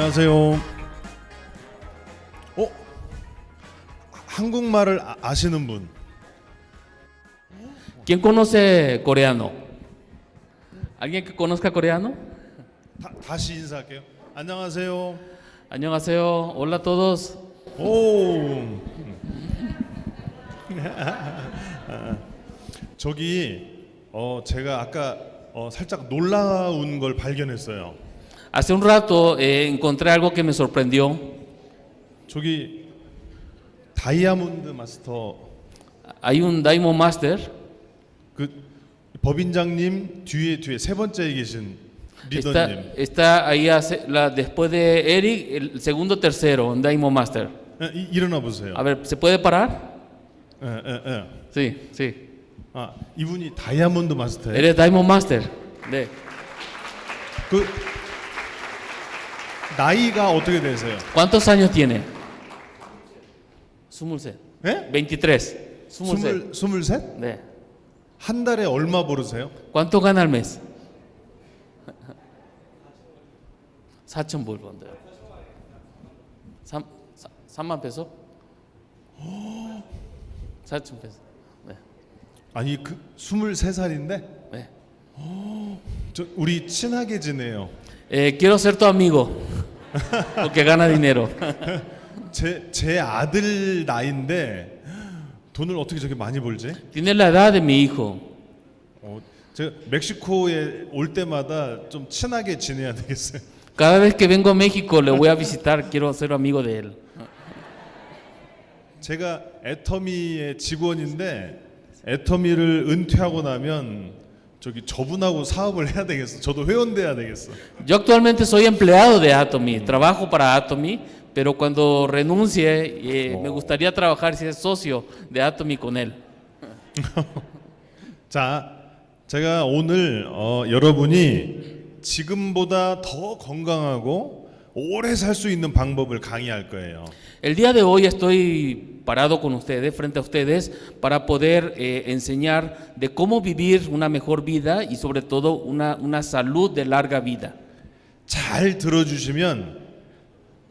안녕하세요. 한국말을 아시는 분? ¿Quién conoce coreano? ¿Alguien que conozca coreano? 다시 인사할게요. 안녕하세요. 안녕하세요. Hola a todos. 오. 저기 제가 아까 살짝 놀라운 걸 발견했어요. Hace un rato encontré algo que me sorprendió. 저기 다이아몬드 마스터 Hay un Daimon Master. 그 법인장님 뒤에 세 번째에 계신 리더님. Está ahí después de Eric, el segundo, tercero, un Daimon Master. 일어나 보세요. A ver, ¿se puede parar? 예. Sí, sí. 아, 이분이 다이아몬드 마스터예요. Eres Daimon Master. 네. 그 나이가 어떻게 되세요? ¿Cuántos años tiene? 23. 예? 23. 23. 23? 네. 한 달에 얼마 벌으세요? ¿Cuánto gana al mes? 4천 불 번대요. 3만 페소? 4천 페소. 네. 아니 그 23살인데 네. 우리 친하게 지내요. Quiero ser tu amigo. Porque gana dinero. 제 아들 나이인데 돈을 어떻게 저렇게 많이 벌지? Tiene la edad de mi hijo. 제가 멕시코에 올 때마다 좀 친하게 지내야 되겠어요. Cada vez que vengo a México le voy a visitar, quiero ser amigo de él. 제가 애터미의 직원인데 애터미를 은퇴하고 나면 저분하고 사업을 해야 되겠어. 저도 회원 돼야 되겠어. Yo actualmente soy empleado de Atomy, trabajo para Atomy, pero cuando renuncie me gustaría trabajar si es socio de Atomy con él. 자, 제가 오늘 여러분이 지금보다 더 건강하고 오래 살 수 있는 방법을 강의할 거예요. El día de hoy estoy parado con ustedes, frente a ustedes, para poder enseñar de cómo vivir una mejor vida y sobre todo una salud de larga vida. 잘 들어주시면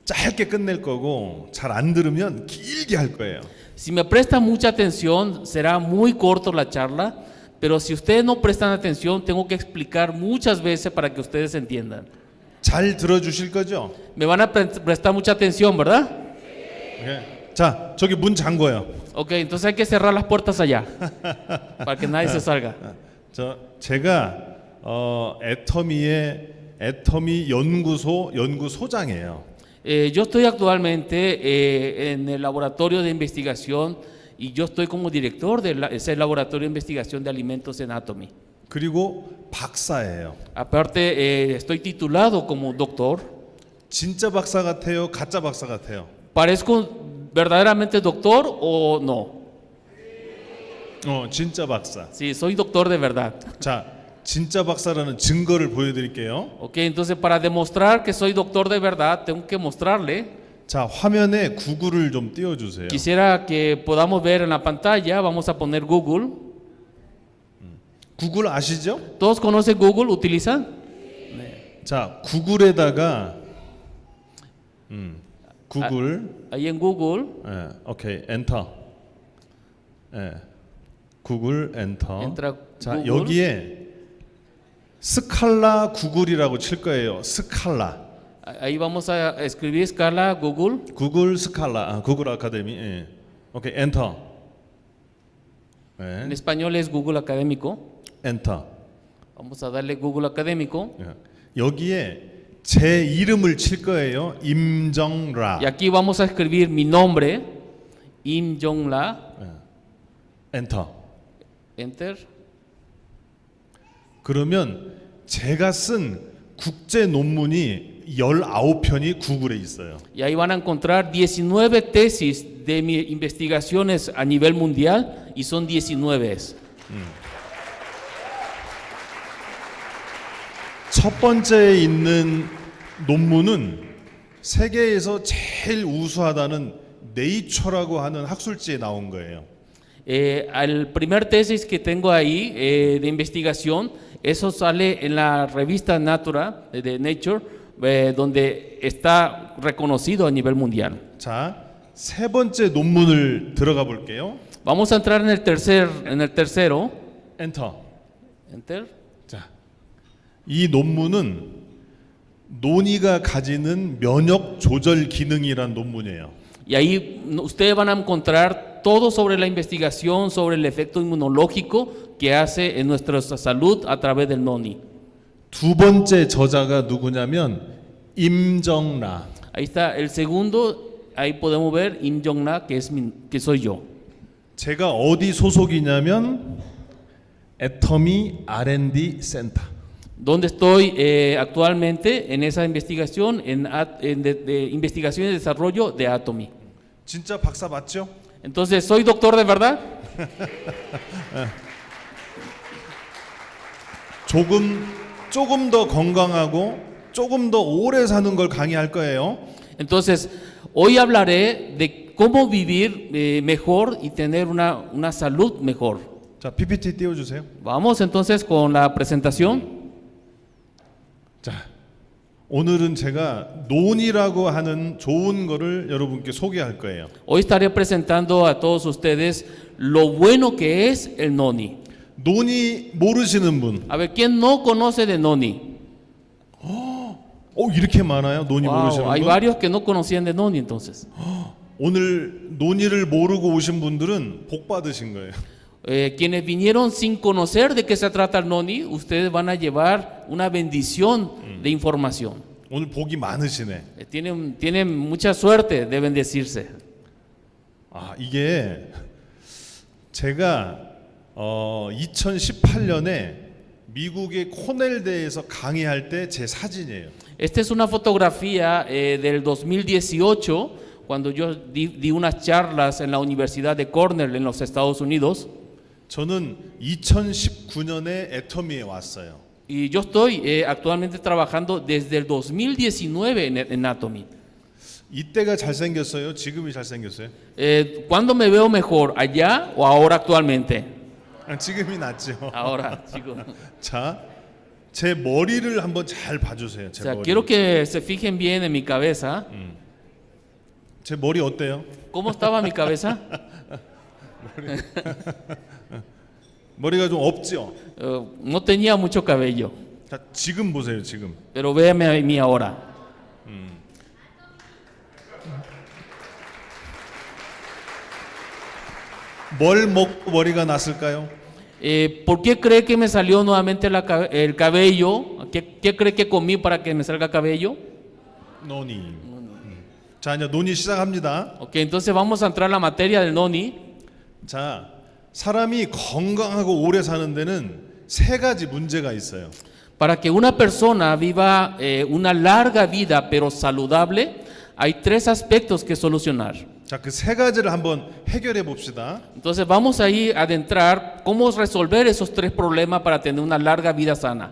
짧게 끝낼 거고 잘 안 들으면 길게 할 거예요. Si me prestan mucha atención, será muy corto la charla, pero si ustedes no prestan atención, tengo que explicar muchas veces para que ustedes entiendan. 잘 들어주실 거죠? Me van a prestar mucha atención, ¿verdad? 네. 자, 저기 문 잠궈요. Ok, entonces hay que cerrar las puertas allá, para que nadie se salga. 제가 애터미 연구소장이에요. Yo estoy actualmente en el laboratorio de investigación y yo estoy como director de ese laboratorio de investigación de alimentos en Atomy. 그리고 박사예요. Aparte, estoy titulado como doctor. 진짜 박사 같아요? 가짜 박사 같아요? ¿Parezco verdaderamente doctor o no? 진짜 박사. Sí, soy doctor de verdad. 자, 진짜 박사라는 증거를 보여드릴게요. Ok, entonces para demostrar que soy doctor de verdad, tengo que mostrarle. 자, 화면에 구글을 좀 띄워주세요. Quisiera que podamos ver en la pantalla, vamos a poner Google. 구글 아시죠? ¿Todos conocen Google? ¿Utilizan? 자, 구글에다가 구글. Ahí en Google. 오케이, 엔터. 구글 엔터. Entra 자, Google. 여기에 스칼라 구글이라고 칠 거예요. 스칼라. Ahí vamos a escribir escala Google. 구글 스칼라. 구글 아카데미. 오케이, 엔터. En español es Google Académico. 엔터. Vamos a darle Google Académico. 여기에 제 이름을 칠 거예요. 임정라. Y aquí vamos a escribir mi nombre, Im Jong-la. 엔터. Enter. 그러면 제가 쓴 국제 논문이 19편이 구글에 있어요. Y ahí van a encontrar 19 tesis de mis investigaciones a nivel mundial y son 19. 첫 번째에 있는 논문은 세계에서 제일 우수하다는 네이처라고 하는 학술지에 나온 거예요. El primer tesis que tengo ahí de investigación, eso sale en la revista Nature, de Nature, donde está reconocido a nivel mundial. 자, 세 번째 논문을 들어가 볼게요. Vamos a entrar en el tercero. 엔터. Enter. 자, 이 논문은 논이가 가지는 면역 조절 기능이란 논문이에요. Y ahí ustedes van a encontrar todo sobre la investigación, sobre el efecto inmunológico que hace en nuestra salud a través del noni. 두 번째 저자가 누구냐면 임정라. Ahí está el segundo, ahí podemos ver Im Jong-na, que soy yo. 제가 어디 소속이냐면 애터미 R&D 센터. Donde estoy actualmente en esa investigación, de investigación y desarrollo de Atomy. 진짜 박사 맞죠? Entonces, ¿soy doctor de verdad? 조금 더 건강하고 조금 더 오래 사는 걸 강의할 거예요. Entonces, hoy hablaré de cómo vivir mejor y tener una salud mejor. 자, PPT 띄워주세요. Vamos entonces con la presentación. 자, 오늘은 제가 논이라고 하는 좋은 거를 여러분께 소개할 거예요. Hoy estaré presentando a todos ustedes lo bueno que es el noni. 논이 모르시는 분, A ver, ¿quién no conoce de noni? 이렇게 많아요. 논이 Wow, 모르시는 hay 분. varios que no conocían de noni entonces. 오늘 논이를 모르고 오신 분들은 복 받으신 거예요. Quienes vinieron sin conocer de qué se trata el noni, ustedes van a llevar una bendición de información. 오늘 복이 많으시네. Tienen mucha suerte de bendecirse. 아, 이게 제가 2018년에 미국의 코넬대에서 강의할 때 제 사진이에요. Esta es una fotografía del 2018, cuando yo di unas charlas en la Universidad de Cornell en los Estados Unidos. 저는 2019년에 애터미에 왔어요. Y yo estoy actualmente trabajando desde el 2019 en Atomy. 이때가 잘생겼어요? 지금이 잘생겼어요? ¿Cuándo me veo mejor, allá o ahora actualmente? 지금이 낫죠. Ahora, chicos. 자, 제 머리를 한번 잘 봐주세요. O 제 sea, 머리. quiero que se fijen bien en mi cabeza. 제 머리 어때요? ¿Cómo estaba mi cabeza? 머리가 좀 없죠? No tenía mucho cabello, 자, 지금 보세요. 지금. pero véame a mí ahora. 뭘 먹고 머리가 났을까요? ¿Por qué cree que me salió nuevamente el cabello? ¿Qué cree que comí para que me salga cabello? 논이. 자, 이제 논의 시작합니다. Ok, entonces vamos a entrar a la materia del noni. 자, 사람이 건강하고 오래 사는 데는 세 가지 문제가 있어요. Para que una persona viva una larga vida pero saludable, hay tres aspectos que solucionar. 자, 그 세 가지를 한번 해결해 봅시다. Entonces vamos ahí a adentrar cómo resolver esos tres problemas para tener una larga vida sana.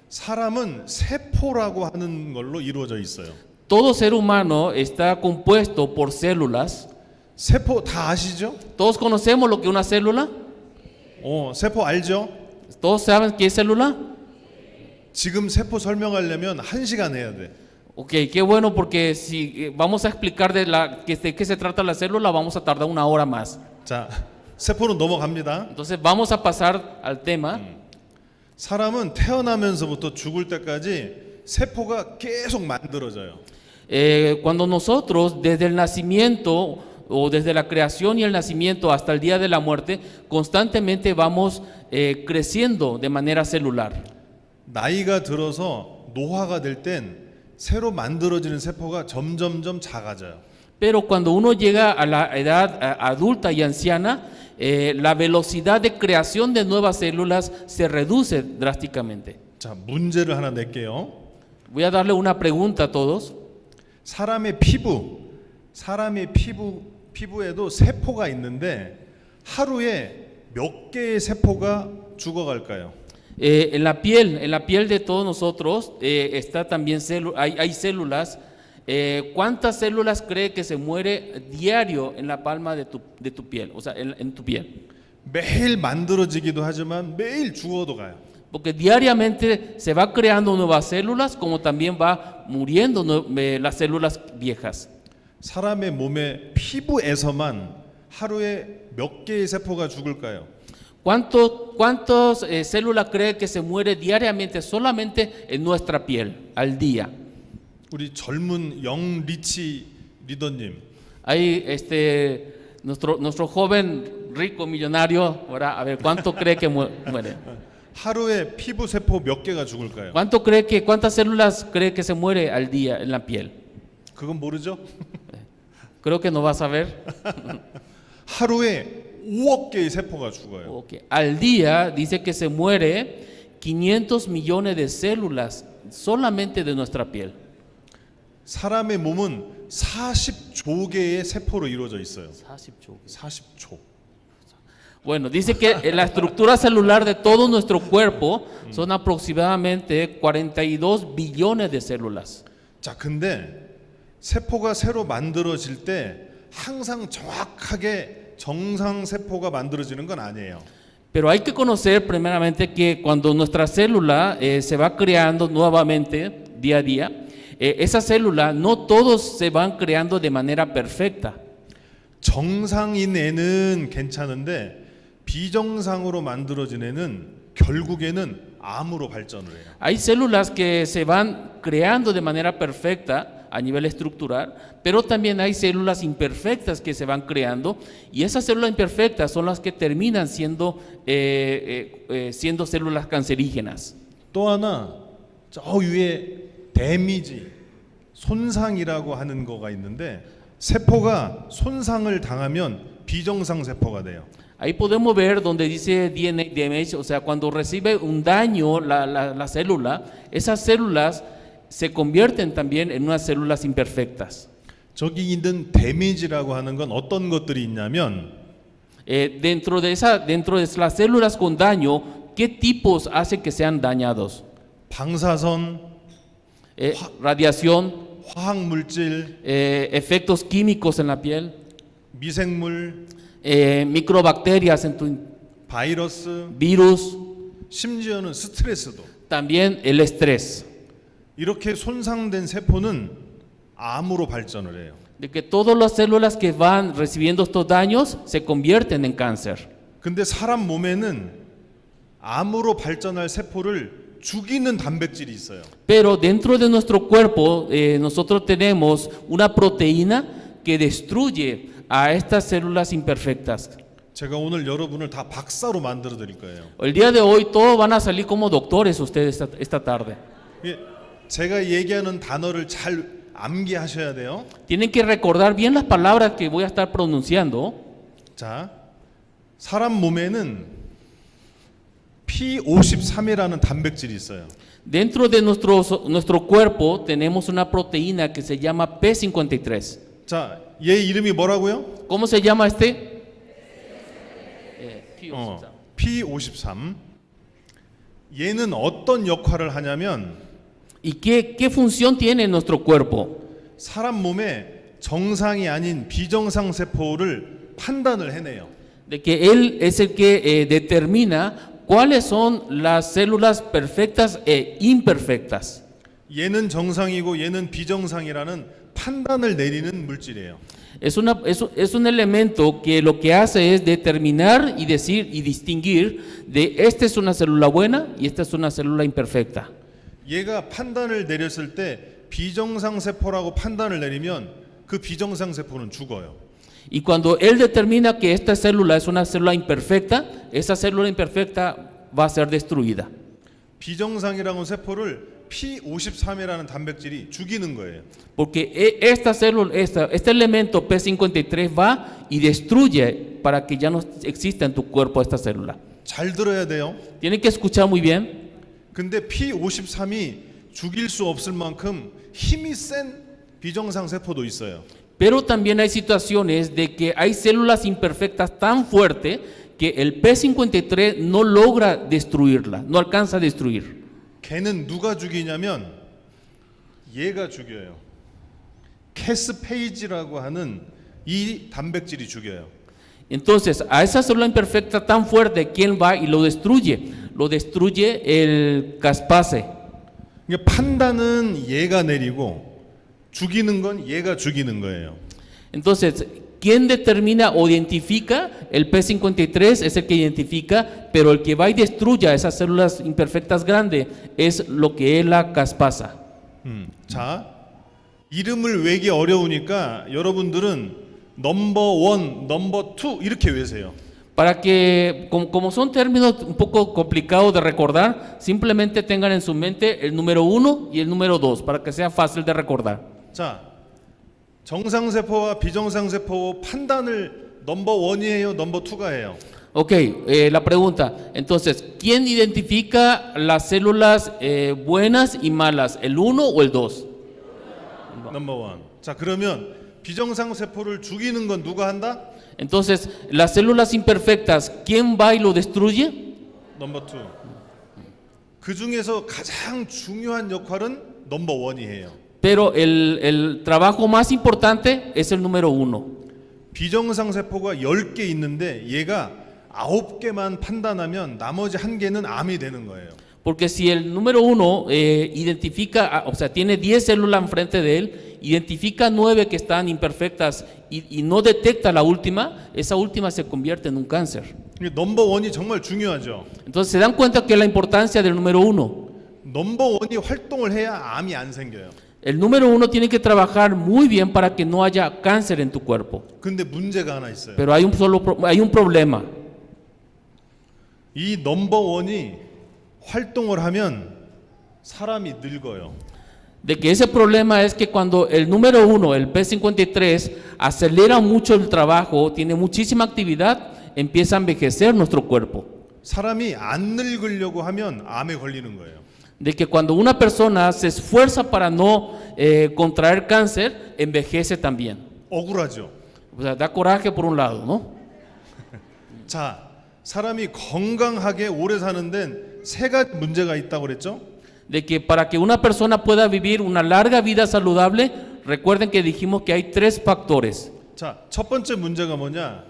사람은 세포라고 하는 걸로 이루어져 있어요. Todo ser humano está compuesto por células. 세포 다 아시죠? ¿Todos conocemos lo que es una célula? 세포 알죠? ¿Todos saben qué es célula? 지금 세포 설명하려면 1시간 해야 돼. Ok, qué bueno porque si vamos a explicar de qué se trata la célula, vamos a tardar una hora más. 자, 세포로 넘어갑니다. Entonces vamos a pasar al tema. 사람은 태어나면서부터 죽을 때까지 세포가 계속 만들어져요. Cuando nosotros desde el nacimiento o desde la creación y el nacimiento hasta el día de la muerte, constantemente vamos creciendo de manera celular. 나이가 들어서 노화가 될 땐 새로 만들어지는 세포가 점점점 작아져요. Pero cuando uno llega a la edad adulta y anciana, la velocidad de creación de nuevas células se reduce drásticamente. 자, 문제를 하나 낼게요. Voy a darle una pregunta a todos. 사람의 피부에도 세포가 있는데 하루에 몇 개의 세포가 죽어갈까요? En la piel de todos nosotros está también hay células. ¿Cuántas células cree que se muere diario en la palma de tu piel? O sea, en tu piel. 매일 만들어지기도 하지만 매일 죽어도 가요. Porque diariamente se va creando nuevas células, como también va va muriendo las células viejas. 사람의 몸의 피부에서만 하루에 몇 개의 세포가 죽을까요? ¿Cuántas células cree que se muere diariamente solamente en nuestra piel al día? 우리 젊은 영 리치 리더님, Hay nuestro joven rico millonario, ¿verdad? A ver, ¿cuánto cree que muere? 하루에 피부 세포 몇 개가 죽을까요? ¿Cuántas células cree que se muere al día en la piel? 그건 모르죠? Creo que no vas a ver. 하루에 5억 개의 세포가 죽어요. Okay. Al día dice que se muere 500 millones de células solamente de nuestra piel. 사람의 몸은 40조 개의 세포로 이루어져 있어요. 40조. Bueno, dice que la estructura celular de todo nuestro cuerpo son aproximadamente 42 billones de células. 자, 근데 세포가 새로 만들어질 때 항상 정확하게 정상 세포가 만들어지는 건 아니에요. Pero hay que conocer primeramente que cuando nuestra célula se va creando nuevamente día a día, esa célula no todos se van creando de manera perfecta. 정상인 애는 괜찮은데 비정상으로 만들어진 애는 결국에는 암으로 발전을 해요. Hay células que se van creando de manera perfecta a nivel estructural, pero también hay células imperfectas que se van creando y esas células imperfectas son las que terminan siendo células cancerígenas. 또 하나 저 위에 데미지, 손상이라고 하는 거가 있는데 세포가 손상을 당하면 비정상 세포가 돼요. Ahí podemos ver donde dice DNA damage, o sea, cuando recibe un daño la célula, esas células se convierten también en unas células imperfectas. 저기 있는 데미지라고 하는 건 어떤 것들이 있냐면 Dentro de las células con daño, ¿qué tipos hacen que sean dañados? 방사선, Radiación, 화학 물질, efectos químicos en la piel, 미생물, microbacterias en tu 바이러스, virus, 심지어는 스트레스도. también el estrés. 이렇게 손상된 세포는 암으로 발전을 해요. De que todas las células que van recibiendo estos daños se convierten en cáncer. 근데 사람 몸에는 암으로 발전할 세포를 죽이는 단백질이 있어요. Pero dentro de nuestro cuerpo nosotros tenemos una proteína que destruye a estas células imperfectas. 제가 오늘 여러분을 다 박사로 만들어 드릴 거예요. El día de hoy todos van a salir como doctores ustedes esta tarde. 예, 제가 얘기하는 단어를 잘 암기하셔야 돼요. Tienen que recordar bien las palabras que voy a estar pronunciando. 자, 사람 몸에는 P53이라는 단백질이 있어요. Dentro de nuestro cuerpo tenemos una proteína que se llama P53. 자, 얘 이름이 뭐라고요? ¿Cómo se llama este? P53. 얘는 어떤 역할을 하냐면 ¿Y qué función tiene en nuestro cuerpo? 사람 몸에 정상이 아닌 비정상 세포를 판단을 해내요. De que él es el que determina cuáles son las células perfectas e imperfectas. 얘는 정상이고 얘는 비정상이라는 판단을 내리는 물질이에요. Es un elemento que lo que hace es determinar y decir y distinguir de esta es una célula buena y esta es una célula imperfecta. 얘가 판단을 내렸을 때 비정상 세포라고 판단을 내리면 그 비정상 세포는 죽어요. Y cuando él determina que esta célula es una célula imperfecta, esa célula imperfecta va a ser destruida. 비정상이라는 세포를 P53이라는 단백질이 죽이는 거예요. Porque esta célula, este elemento P53 va y destruye para que ya no exista en tu cuerpo esta célula. 잘 들어야 돼요. Tienen que escuchar muy bien. 근데 P53이 죽일 수 없을 만큼 힘이 센 비정상 세포도 있어요. Pero también hay situaciones de que hay células imperfectas tan fuertes que el P53 no logra destruirla, no alcanza a destruir. 걔는 누가 죽이냐면 얘가 죽여요. 캐스페이지라고 하는 이 단백질이 죽여요. Entonces, a esa célula imperfecta tan fuerte, ¿quién va y lo destruye? Lo destruye el caspase. 그러니까 판단은 얘가 내리고 죽이는 건 얘가 죽이는 거예요. Entonces, ¿quién determina o identifica? El P53 es el que identifica, pero el que va y destruye a esas células imperfectas grandes es lo que es la caspasa. 자, 이름을 외기 어려우니까 여러분들은 넘버 원, 넘버 투 이렇게 외세요. Para que, como son términos un poco complicados de recordar, simplemente tengan en su mente el número 1 y el número 2, para que sea fácil de recordar. 자, 정상세포와 비정상세포 판단을 넘버 원이에요, 넘버 투가 해요. Ok, la pregunta, entonces, ¿quién identifica las células buenas y malas, el 1 o el 2? 넘버 원. 자, 그러면 비정상세포를 죽이는 건 누가 한다? Entonces, las células imperfectas, ¿quién va y lo destruye? 넘버 투. 그 중에서 가장 중요한 역할은 넘버 원이 해요. Pero el trabajo más importante es el número 1. 비정상세포가 10개 있는데 얘가 9개만 판단하면 나머지 1개는 암이 되는 거예요. Porque si el número 1 identifica, o sea, tiene 10 células enfrente de él, identifica 9 que están imperfectas y no detecta la última, esa última se convierte en un cáncer. 넘버 원이 정말 중요하죠. Entonces se dan cuenta que la importancia del número 1. 넘버 원이 활동을 해야 암이 안 생겨요. El número 1 tiene que trabajar muy bien para que no haya cáncer en tu cuerpo. 근데 문제가 하나 있어요. Pero hay un problema. 이 넘버 원이 활동을 하면 사람이 늙어요. De que ese problema es que cuando el número 1, el P53, acelera mucho el trabajo, tiene muchísima actividad, empieza a envejecer nuestro cuerpo. 사람이 안 늙으려고 하면 암에 걸리는 거예요. De que cuando una persona se esfuerza para no contraer cáncer, envejece también. 억울하죠. O sea, da coraje por un lado, ¿no? 자, 사람이 건강하게 오래 사는 데는 세 가지 문제가 있다고 그랬죠? De que para que una persona pueda vivir una larga vida saludable, recuerden que dijimos que hay 3 factores. 자, 첫 번째 문제가 뭐냐?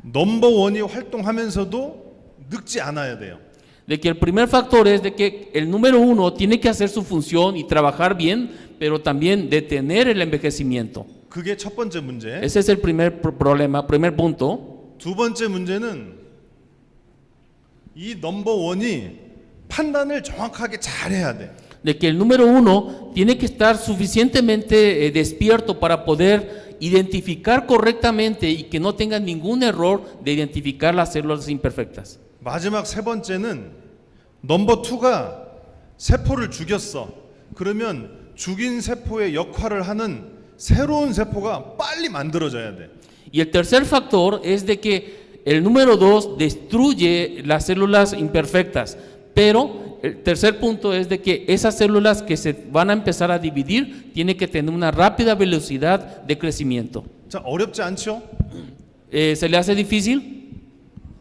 넘버 원이 활동하면서도 늙지 않아야 돼요. De que el primer factor es de que el número 1 tiene que hacer su función y trabajar bien, pero también detener el envejecimiento. 그게 첫 번째 문제. Ese es el primer problema, primer punto. 두 번째 문제는 이 넘버 원이 판단을 정확하게 잘해야 돼. De que el número 1 tiene que estar suficientemente despierto para poder identificar correctamente y que no tenga ningún error de identificar las células imperfectas. 마지막 세 번째는 넘버 투가 세포를 죽였어. 그러면 죽인 세포의 역할을 하는 새로운 세포가 빨리 만들어져야 돼. Y el tercer factor es de que el número 2 destruye las células imperfectas, pero el tercer punto es de que esas células que se van a empezar a dividir tienen que tener una rápida velocidad de crecimiento. 자, 어렵지 않죠? ¿Se le hace difícil?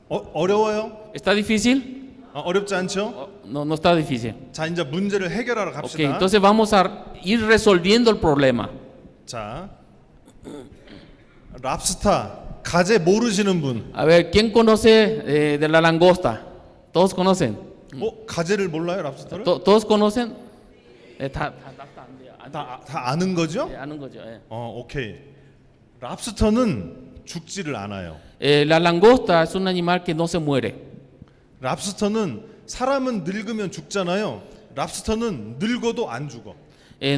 어려워요? ¿Está difícil? 어렵지 않죠? No, no está difícil. 자, 이제 문제를 해결하러 Ok, 갑시다. entonces vamos a ir resolviendo el problema. 자, 랍스타 가재 모르시는 분? A ver, ¿quién conoce de la langosta? ¿Todos conocen? 가재를 몰라요, 랍스타를? ¿Todos conocen? 다 다 아는 거죠? 아는 거죠. 오케이. 랍스터는 죽지를 않아요. La langosta es un animal que no se muere. 랍스터는 사람은 늙으면 죽잖아요. 랍스터는 늙어도 안 죽어.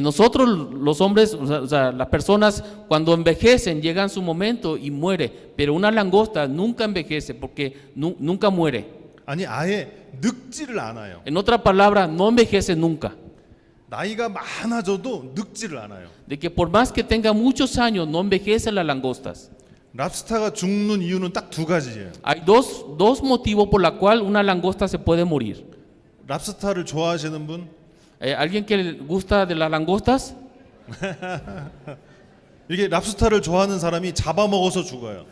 Nosotros los hombres, o sea, las personas cuando envejecen llegan su momento y muere, pero una langosta nunca envejece porque nunca muere. 아니 아예 늙지를 않아요. En otra palabra, no envejece nunca. 나이가 많아져도 늙지를 않아요. De que por más que tenga muchos años, no envejecen las langostas. 랍스타가 죽는 이유는 딱 두 가지예요. Hay dos motivos por la cual una langosta se puede morir. 랍스타를 좋아하시는 분? ¿Alguien que le gusta de las langostas? 이게 랍스타를 좋아하는 사람이 잡아먹어서 죽어요.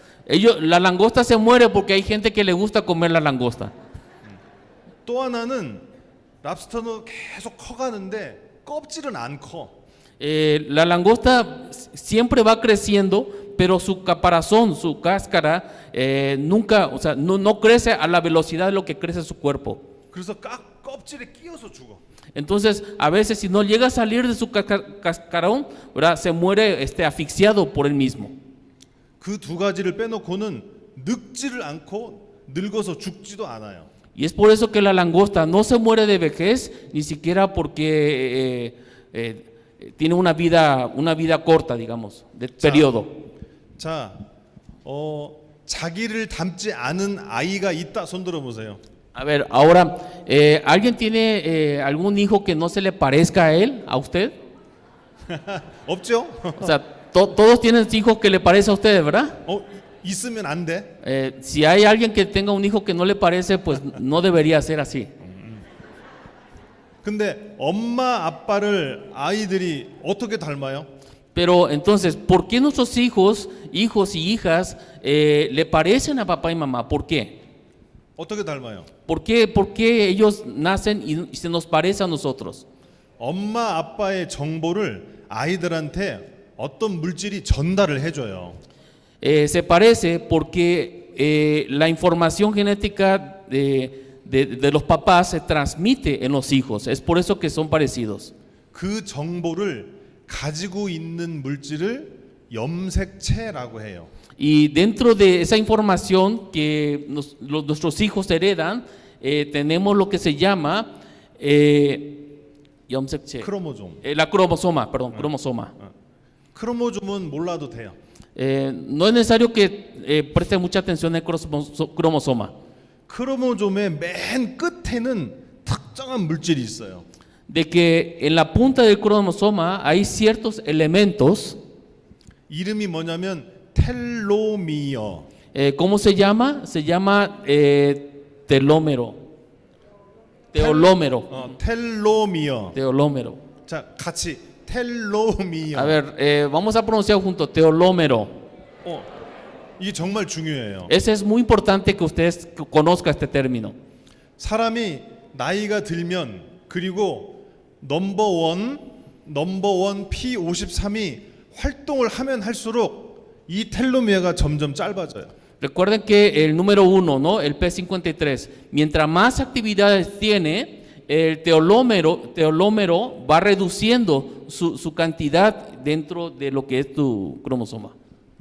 La langosta se muere porque hay gente que le gusta comer la langosta. 또 하나는 랍스터는 계속 커가는데 껍질은 안 커. La langosta siempre va creciendo, pero su caparazón, su cáscara, nunca, o sea, no crece a la velocidad de lo que crece su cuerpo. 그래서 껍질에 끼어서 죽어. Entonces, a veces si no llega a salir de su cascarón, ¿verdad? Se muere asfixiado por él mismo. 그 두 가지를 빼놓고는 늙지를 않고 늙어서 죽지도 않아요. Y es por eso que la langosta no se muere de vejez, ni siquiera porque tiene una vida corta, digamos, de periodo. 자, 자기를 닮지 않은 아이가 있다. 손 들어보세요. A ver, ahora, ¿alguien tiene algún hijo que no se le parezca a él, a usted? 없죠? O sea, todos tienen hijos que le parece a ustedes, ¿verdad? 있으면 안 돼. Si hay alguien que tenga un hijo que no le parece, pues no debería ser así. 근데 엄마 아빠를 아이들이 어떻게 닮아요? Pero entonces, ¿por qué nuestros hijos y hijas le parecen a papá y mamá? ¿Por qué? 어떻게 닮아요? ¿Por qué ellos nacen y se nos parece a nosotros? 엄마 아빠의 정보를 아이들한테 어떤 물질이 전달을 해줘요. Se parece porque la información genética de los papás se transmite en los hijos. Es por eso que son parecidos. 그 정보를 가지고 있는 물질을 염색체라고 해요. Y dentro de esa información que nuestros hijos heredan, tenemos lo que se llama 크로모좀. la cromosoma, perdón, cromosoma. 크로모좀은 몰라도 돼요. No es necesario que preste mucha atención al cromosoma. 크로모좀의 맨 끝에는 특정한 물질이 있어요. De que en la punta del cromosoma hay ciertos elementos. 이름이 뭐냐면 텔로미어. ¿Cómo se llama? Se llama telómero. Teolómero. 텔로미어. Teolómero. 자, 같이 텔로미어. A ver, vamos a pronunciar juntos, teolómero. 이게 정말 중요해요. Ese es muy importante que ustedes conozcan este término. 사람이 나이가 들면 그리고 넘버원 P53이 활동을 하면 할수록 이 텔로미어가 점점 짧아져요. Recuerden que el número 1, ¿no? El P53, mientras más actividades tiene, el teolómero va reduciendo su cantidad dentro de lo que es tu cromosoma.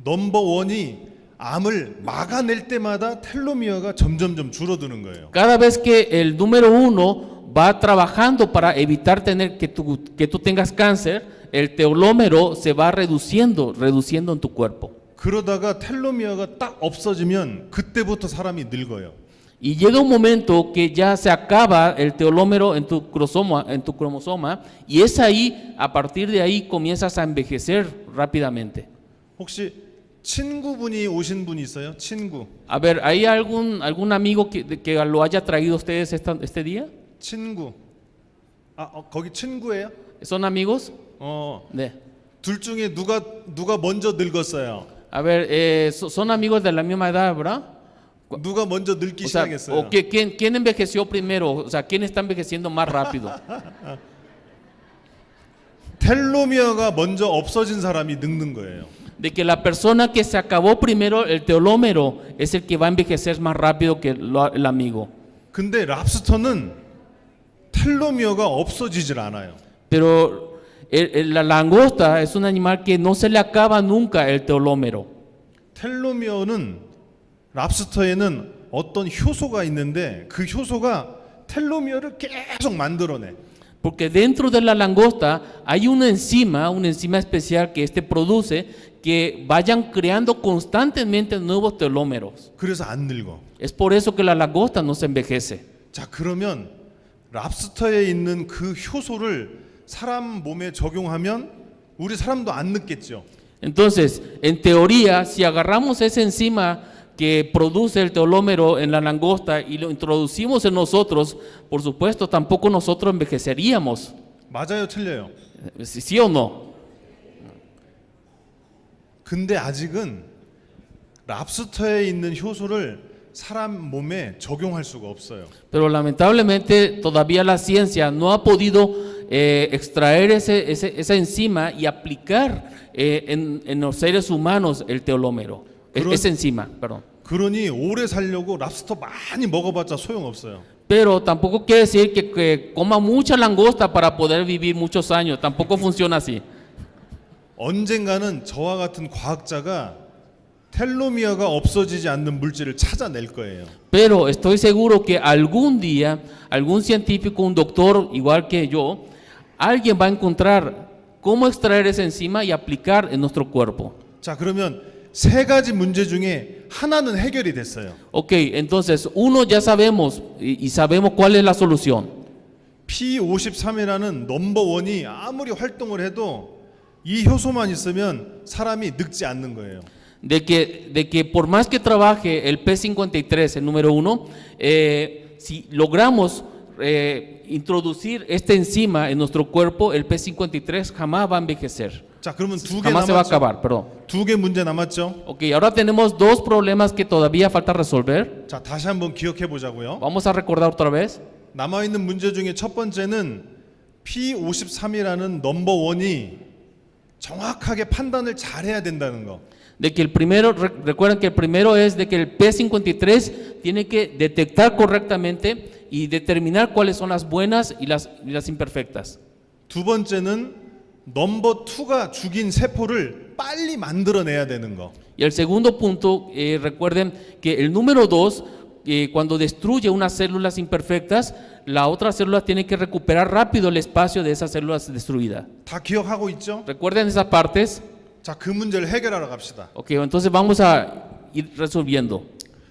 넘버원이 암을 막아낼 때마다 텔로미어가 점점점 줄어드는 거예요. Cada vez que el número 1 va trabajando para evitar que tú tengas cáncer, el teolómero se va reduciendo en tu cuerpo. 그러다가 텔로미어가 딱 없어지면 그때부터 사람이 늙어요. Y llega un momento que ya se acaba el teolómero en tu cromosoma, y es ahí, a partir de ahí comienzas a envejecer rápidamente. 혹시 친구분이 오신 분 있어요? 친구. A ver, ¿hay algún amigo que lo haya traído a ustedes este día? 친구. 거기 친구예요? ¿Son amigos? 네. 둘 중에 누가 먼저 늙었어요? A ver, son amigos de la misma edad, ¿verdad? 누가 먼저 늙기 O sea, 시작했어요? ¿quién envejeció primero? O sea, ¿quién está envejeciendo más rápido? 텔로미어가 먼저 없어진 사람이 늙는 거예요. De que la persona que se acabó primero el teolómero es el que va a envejecer más rápido que el amigo. 근데 랍스터는 텔로미어가 없어지질 않아요. Pero la langosta es un animal que no se le acaba nunca el teolómero. 텔로미어는 랍스터에는 어떤 효소가 있는데 그 효소가 텔로미어를 계속 만들어내. Porque dentro de la langosta hay una enzima especial que produce que vayan creando constantemente nuevos telómeros. 그래서 안 늙어. Es por eso que la langosta no se envejece. 자, 그러면 랍스터에 있는 그 효소를 사람 몸에 적용하면 우리 사람도 안 늙겠죠. Entonces, en teoría, si agarramos esa enzima que produce el teolómero en la langosta y lo introducimos en nosotros, por supuesto, tampoco nosotros envejeceríamos. 맞아요, 틀려요? ¿Sí o no? 근데 아직은 랍스터에 있는 효소를 사람 몸에 적용할 수가 없어요. Pero lamentablemente todavía la ciencia no ha podido extraer esa enzima y aplicar en los seres humanos el teolómero. Esa enzima, perdón. 그러니 오래 살려고 랍스터 많이 먹어봤자 소용없어요. Pero tampoco quiere decir que coma mucha langosta para poder vivir muchos años. Tampoco funciona así. 언젠가는 저와 같은 과학자가 텔로미어가 없어지지 않는 물질을 찾아낼 거예요. Pero estoy seguro que algún día, algún científico, un doctor igual que yo, alguien va a encontrar cómo extraer esa enzima y aplicar en nuestro cuerpo. 자, 그러면 세 가지 문제 중에 하나는 해결이 됐어요. Ok, entonces uno ya sabemos y sabemos cuál es la solución. P53이라는 넘버원이 아무리 활동을 해도 이 효소만 있으면 사람이 늙지 않는 거예요. De que por más que trabaje el P53, el número uno, si logramos introducir esta enzima en nuestro cuerpo, el P53 jamás va a envejecer. 자, 그러면 두 개 Jamás se va a 남았죠. acabar, perdón. 두 개 문제 남았죠. Ok, ahora tenemos dos problemas que todavía falta resolver. 자, 다시 한번 기억해 보자고요. Vamos a recordar otra vez. 남아 있는 문제 중에 첫 번째는 P53이라는 넘버원이 정확하게 판단을 잘해야 된다는 거. De que el primero, recuerden que el primero es de que el P53 tiene que detectar correctamente y determinar cuáles son las buenas y las imperfectas. 두 번째는 넘버 2가 죽인 세포를 빨리 만들어내야 되는 거. Y el segundo punto, recuerden que el número 2, cuando destruye unas células imperfectas, la otra célula tiene que recuperar rápido el espacio de esas células destruidas. 다 기억하고 있죠? ¿Recuerden esas partes? 자, 그 문제를 해결하러 갑시다. Ok, entonces vamos a ir resolviendo.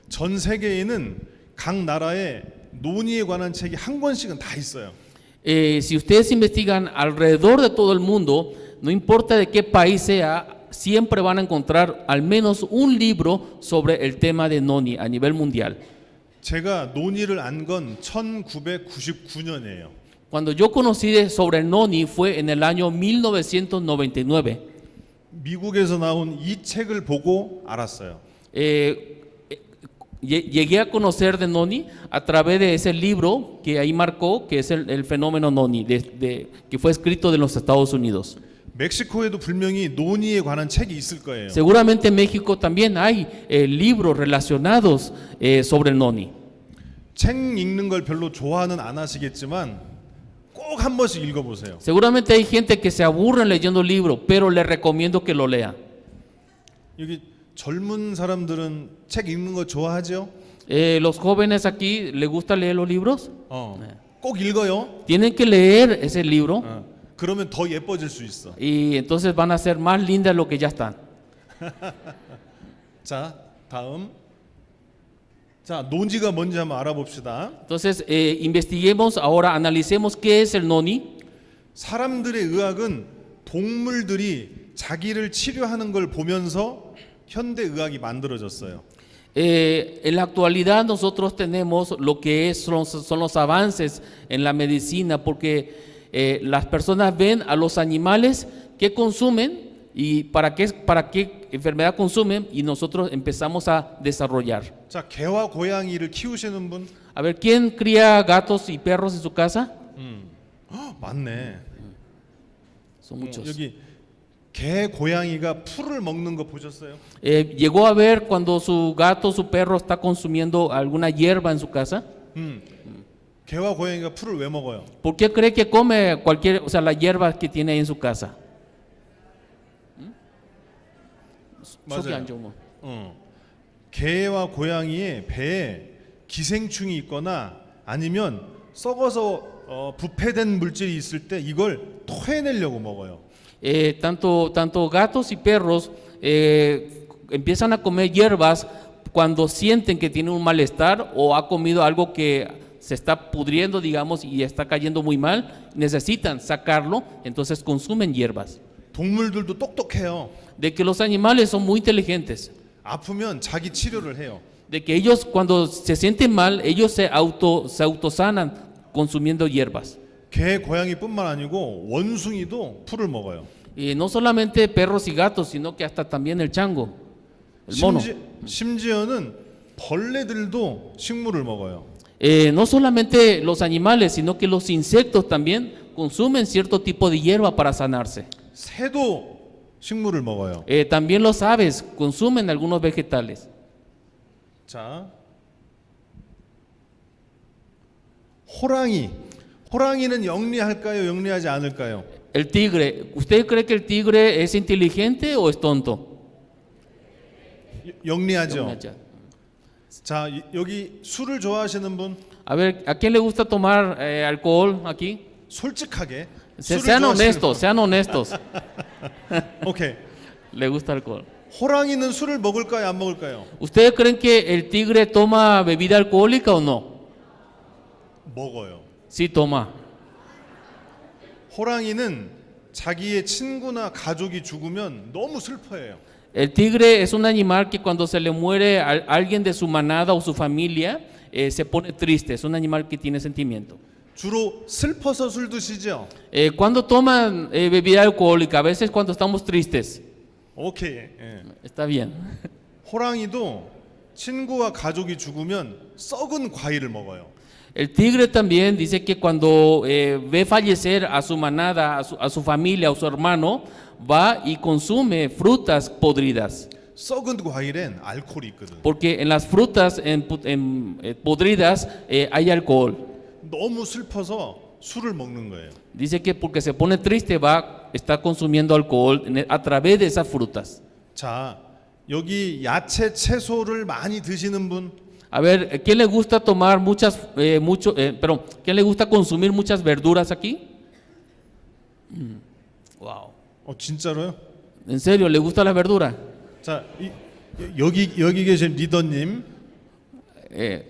전 세계에는 각 나라에 논의에 관한 책이 한 권씩은 다 있어요. Si ustedes investigan alrededor de todo el mundo, no importa de qué país sea, siempre van a encontrar al menos un libro sobre el tema de Noni a nivel mundial. 제가 논의를 안 건 1999년이에요. Cuando yo conocí sobre el Noni fue en el año 1999. 미국에서 나온 이 책을 보고 알았어요. Llegué a conocer de Noni a través de ese libro que ahí marcó, que es el fenómeno Noni, que fue escrito de los Estados Unidos. 멕시코에도 분명히 논의에 관한 책이 있을 거예요. Seguramente en México también hay libros relacionados sobre el Noni. 책 읽는 걸 별로 좋아는 안 하시겠지만 꼭 한 번씩 읽어보세요. Seguramente hay gente que se aburre leyendo libros, pero les recomiendo que lo lean. 여기 젊은 사람들은 책 읽는 거 좋아하죠? Los jóvenes aquí, ¿les gusta leer los libros? 꼭 읽어요. Tienen que leer ese libro 그러면 더 예뻐질 수 있어. y entonces van a ser más lindas de lo que ya están. 자, 다음. 자, 논지가 뭔지 한번 알아봅시다. Entonces, investiguemos ahora, analicemos qué es el Noni. 사람들의 의학은 동물들이 자기를 치료하는 걸 보면서 현대 의학이 만들어졌어요. En la actualidad nosotros tenemos lo que son los avances en la medicina porque las personas ven a los animales que consumen y para qué enfermedad consumen y nosotros empezamos a desarrollar. 자, 개와 고양이를 키우시는 분? A ver, ¿quién cría gatos y perros en su casa? 맞네. Son muchos. 여기 개, 고양이가 풀을 먹는 거 보셨어요? ¿Llegó a ver cuando su gato, su perro está consumiendo alguna hierba en su casa? 개와 고양이가 풀을 왜 먹어요? ¿Por qué cree que come la hierba que tiene ahí en su casa? 맞아요. 개와 고양이의 배에 기생충이 있거나 아니면 썩어서 부패된 물질이 있을 때 이걸 토해내려고 먹어요. Tanto gatos y perros empiezan a comer hierbas cuando sienten que tienen un malestar o ha comido algo que se está pudriendo, digamos, y está cayendo muy mal, necesitan sacarlo, entonces consumen hierbas. 동물들도 똑똑해요. De que los animales son muy inteligentes, 아프면 자기 치료를 해요. de que ellos cuando se sienten mal, ellos se autosanan consumiendo hierbas. 개, 고양이뿐만 아니고 원숭이도 풀을 먹어요. Y no solamente perros y gatos, sino que hasta también el chango, el mono. 심지어는 벌레들도 식물을 먹어요. No solamente los animales, sino que los insectos también consumen cierto tipo de hierba para sanarse. 새도 식물을 먹어요. También los aves consumen algunos vegetales. 자, 호랑이는 영리할까요? 영리하지 않을까요? El tigre, ¿usted cree que el tigre es inteligente o es tonto? 영리하죠. 자, 여기 술을 좋아하시는 분 A ver, ¿a quién le gusta tomar alcohol aquí? 솔직하게 Sean honestos, sean honestos. 오케이. Le gusta alcohol. 호랑이는 술을 먹을까요? 안 먹을까요? ¿Ustedes creen que el tigre toma bebida alcohólica o no? 먹어요. Sí toma. 호랑이는 자기의 친구나 가족이 죽으면 너무 슬퍼해요. El tigre es un animal que cuando se le muere a alguien de su manada o su familia, se pone triste. Es un animal que tiene sentimiento. 주로 슬퍼서 술 드시죠? Cuando toman bebida alcohólica, a veces cuando estamos tristes. 오케이. 예. Está bien. 호랑이도 친구와 가족이 죽으면 썩은 과일을 먹어요. El tigre también dice que cuando ve fallecer a su manada, a su familia o su hermano, va y consume frutas podridas. 썩은 과일엔 알코올이 있거든. Porque en las frutas podridas hay alcohol. 너무 슬퍼서 술을 먹는 거예요. Dice que porque se pone triste está consumiendo alcohol a través de esas frutas. 자, 여기 야채 채소를 많이 드시는 분 A ver, ¿quién le gusta tomar ¿quién le gusta consumir muchas verduras aquí? Wow. 진짜로요? ¿En serio le gusta la verdura? 자, 여기 계신 리더님. El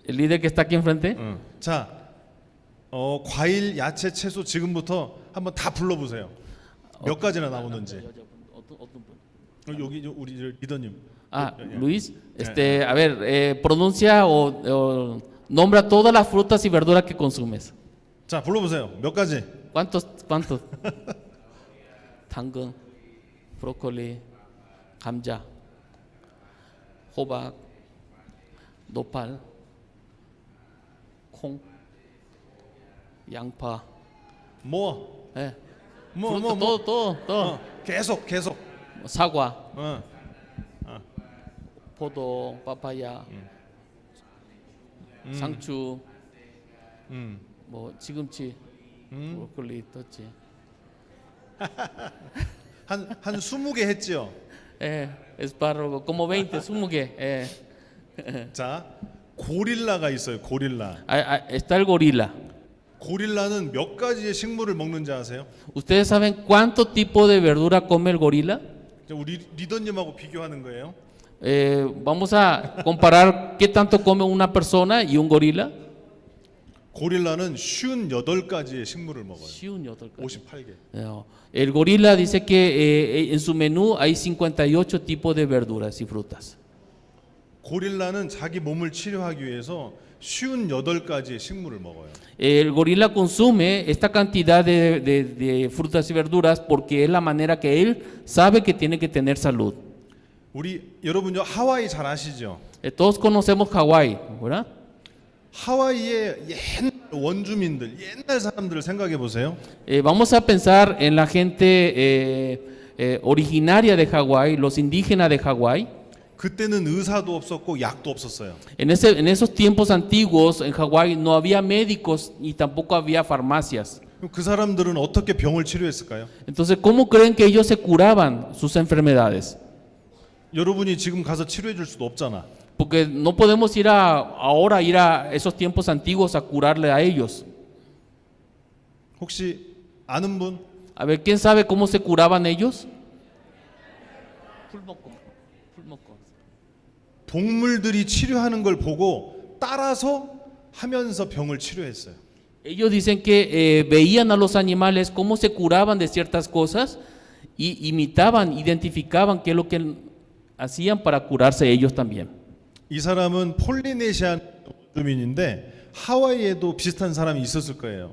líder que está aquí enfrente. 자, 과일, 야채, 채소 지금부터 한번 다 불러보세요. 몇 ga지나 나오는지. 여기 우리 리더님. Luis, a ver, pronuncia o nombra todas las frutas y verduras que consumes. 자, 불러보세요. 몇 가지? ¿Cuántos? 당근, 브로콜리, 감자, 호박, 노팔, 콩, 양파. 뭐? todo. 계속. 사과, 포도, 파파야, 상추, 뭐 시금치, 브로콜리, 떴지. 한 20개 했죠. espárrago, como 20, 20. 자, 고릴라가 있어요. 고릴라. Está el gorila. 고릴라는 몇 가지의 식물을 먹는지 아세요? ¿Ustedes saben cuánto tipo de verdura come el gorila? 우리 리더님하고 비교하는 거예요. Vamos a comparar qué tanto come una persona y un gorila. 고릴라는 58가지의 식물을 먹어요. 58개. El gorila dice que en su menú hay 58 tipos de verduras y frutas. 고릴라는 자기 몸을 치료하기 위해서 58가지의 식물을 먹어요. El gorila consume esta cantidad de frutas y verduras porque es la manera que él sabe que tiene que tener salud. 여러분 하와이 잘 아시죠? Todos conocemos Hawái, ¿verdad? 하와이의 옛날 원주민들, 옛날 사람들을 생각해 보세요. Vamos a pensar en la gente originaria de Hawái, los indígenas de Hawái. 그때는 의사도 없었고 약도 없었어요. En esos tiempos antiguos en Hawái no había médicos y tampoco había farmacias. 그 사람들은 어떻게 병을 치료했을까요? Entonces, ¿cómo creen que ellos se curaban sus enfermedades? 여러분이 지금 가서 치료해 줄 수도 없잖아. Porque no podemos ir a esos tiempos antiguos a curarle a ellos. 혹시 아는 분? A ver, ¿quién sabe cómo se curaban ellos? 동물들이 치료하는 걸 보고 따라서 하면서 병을 치료했어요. Ellos dicen que veían a los animales cómo se curaban de ciertas cosas y imitaban, identificaban qué es lo que hacían para curarse ellos también. 이 사람은 폴리네시아 주민인데 하와이에도 비슷한 사람이 있었을 거예요.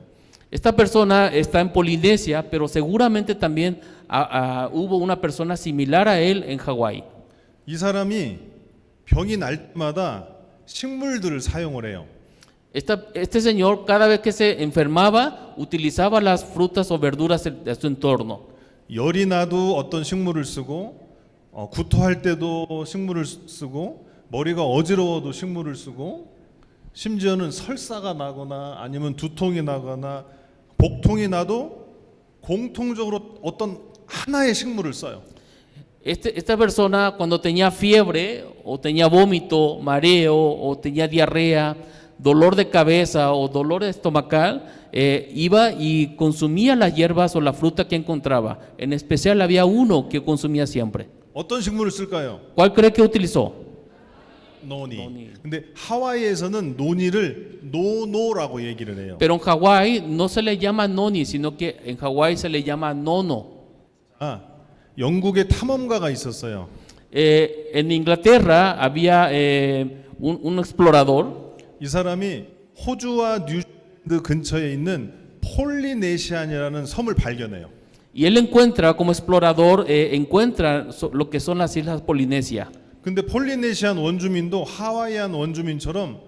Esta persona está en Polinesia, pero seguramente también hubo una persona similar a él en Hawái. 이 사람이 병이 날 때마다 식물들을 사용을 해요. Este señor cada vez que se enfermaba utilizaba las frutas o verduras de su entorno. 열이 나도 어떤 식물을 쓰고 구토할 때도 식물을 쓰고 머리가 어지러워도 식물을 쓰고 심지어는 설사가 나거나 아니면 두통이 나거나 복통이 나도 공통적으로 어떤 하나의 식물을 써요. Esta persona cuando tenía fiebre o tenía vómito, mareo o tenía diarrea, dolor de cabeza o dolor estomacal, iba y consumía las hierbas o la fruta que encontraba. En especial había uno que consumía siempre. 어떤 식물을 쓸까요? ¿Cuál cree que utilizó? 노니. 근데 하와이에서는 노니를 노노라고 얘기를 해요. Pero en Hawái no se le llama noni, sino que en Hawái se le llama nono. 아, 영국의 탐험가가 있었어요. En Inglaterra había un explorador. 이 사람이 호주와 뉴질랜드 근처에 있는 폴리네시안이라는 섬을 발견해요. Y él encuentra, como explorador, encuentra lo que son las islas Polinesia. 근데 폴리네시안 원주민도 하와이안 원주민처럼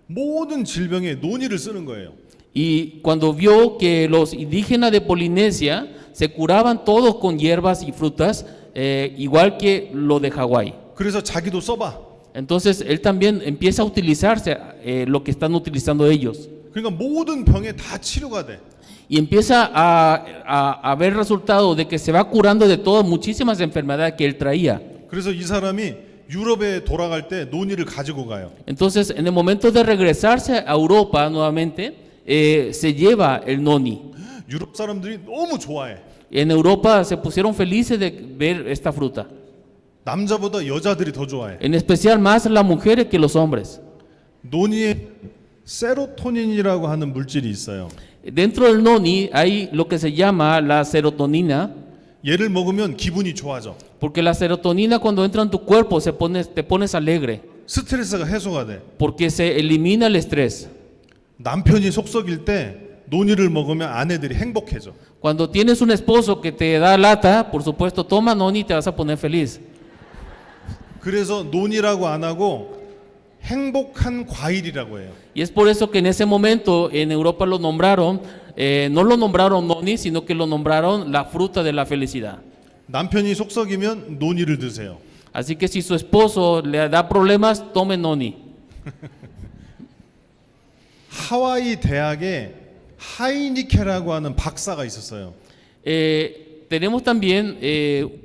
모든 질병에 노니를 쓰는 거예요. Y cuando vio que los indígenas de Polinesia se curaban todos con hierbas y frutas, igual que lo de Hawái. 그래서 자기도 써봐. Entonces él también empieza a utilizarse lo que están utilizando ellos. 그러니까 모든 병에 다 치료가 돼. Y empieza a ver resultados de que se va curando de todas muchísimas enfermedades que él traía. 그래서 이 사람이 유럽에 돌아갈 때 노니를 가지고 가요. Entonces, en el momento de regresarse a Europa nuevamente, se lleva el noni. 유럽 사람들이 너무 좋아해. En Europa se pusieron felices de ver esta fruta. 남자보다 여자들이 더 좋아해. En especial más las mujeres que los hombres. 노니에 세로토닌이라고 하는 물질이 있어요. Dentro del noni hay lo que se llama la serotonina, 얘를 먹으면 기분이 좋아져. porque la serotonina cuando entra en tu cuerpo te pones alegre, 스트레스가 해소가 돼. porque se elimina el estrés. 남편이 속썩일 때 노니를 먹으면 아내들이 행복해져. Cuando tienes un esposo que te da lata, por supuesto, toma noni y te vas a poner feliz. 그래서 노니라고 안 하고 행복한 과일이라고 해요. Y es por eso que en ese momento en Europa lo nombraron, no lo nombraron noni, sino que lo nombraron la fruta de la felicidad. 남편이 속썩이면 노니를 드세요. Así que si su esposo le da problemas, tome noni. 하와이 대학에 하이니케라고 하는 박사가 있었어요. Tenemos también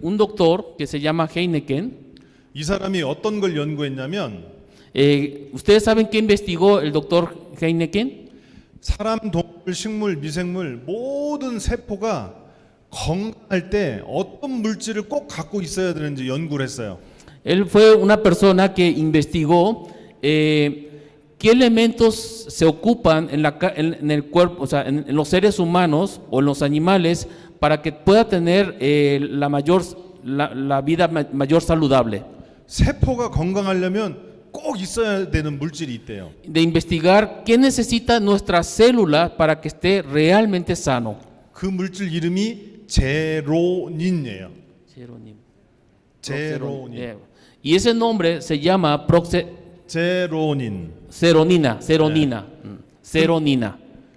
un doctor que se llama Heineken. 이 사람이 어떤 걸 연구했냐면 ¿Ustedes saben qué investigó el doctor Heineken? 사람, 동물, 식물, 미생물 모든 세포가 건강할 때 어떤 물질을 꼭 갖고 있어야 되는지 연구를 했어요. Él fue una persona que investigó qué elementos se ocupan en el cuerpo, o sea, en los seres humanos o en los animales para que pueda tener la vida mayor saludable. 세포가 건강하려면 꼭 있어야 되는 물질이 있대요. De investigar qué necesita nuestra célula para que esté realmente sano. 그 물질 이름이 제로닌이에요. 제로닌. Y ese nombre se llama 제로닌. seronina.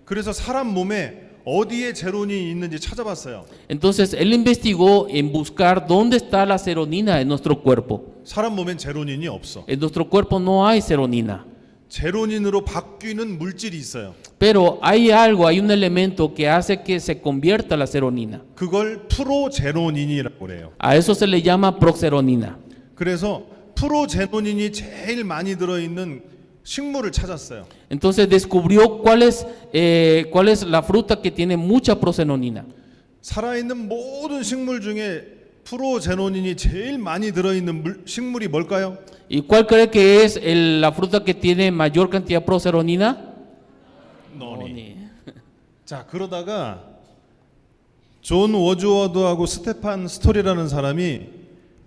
그래서 사람 몸에 어디에 제로닌이 있는지 찾아봤어요. Entonces él investigó en buscar dónde está la seronina en nuestro cuerpo. 사람 몸엔 제로닌이 없어. En nuestro cuerpo no hay seronina. 제로닌으로 바뀌는 물질이 있어요. Pero hay un elemento que hace que se convierta la seronina. 그걸 프로제로닌이라고 그래요. A eso se le llama progesterona. 그래서 프로제로닌이 제일 많이 들어있는 식물을 찾았어요. Entonces descubrió cuál es la fruta que tiene mucha progesterona. 살아있는 모든 식물 중에 프로제로닌이 제일 많이 들어있는 식물이 뭘까요? ¿Y cuál cree que es la fruta que tiene mayor cantidad de progesterona? 노니. 자, 그러다가 존 워즈워드하고 스테판 스토리라는 사람이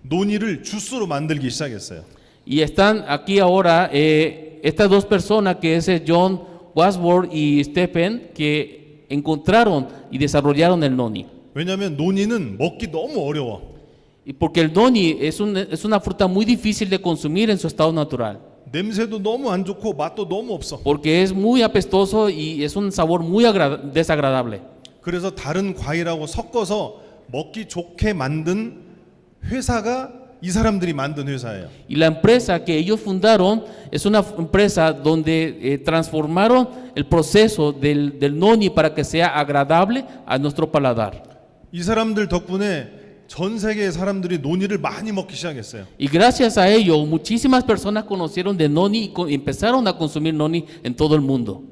노니를 주스로 만들기 시작했어요. Y están aquí ahora estas dos personas que es John Wadsworth y Stephen que encontraron y desarrollaron el noni. 왜냐하면 노니는 먹기 너무 어려워. Y porque el noni es una fruta muy difícil de consumir en su estado natural. 냄새도 너무 안 좋고 맛도 너무 없어. Porque es muy apestoso y es un sabor muy desagradable. 그래서 다른 과일하고 섞어서 먹기 좋게 만든 회사가 이 사람들이 만든 회사예요. Y la empresa que ellos fundaron es una empresa donde transformaron el proceso del noni para que sea agradable a nuestro paladar. 이 사람들 덕분에 전 세계의 사람들이 논이를 많이 먹기 시작했어요. Y gracias a ello, muchísimas personas conocieron de noni y empezaron a consumir noni en todo el mundo.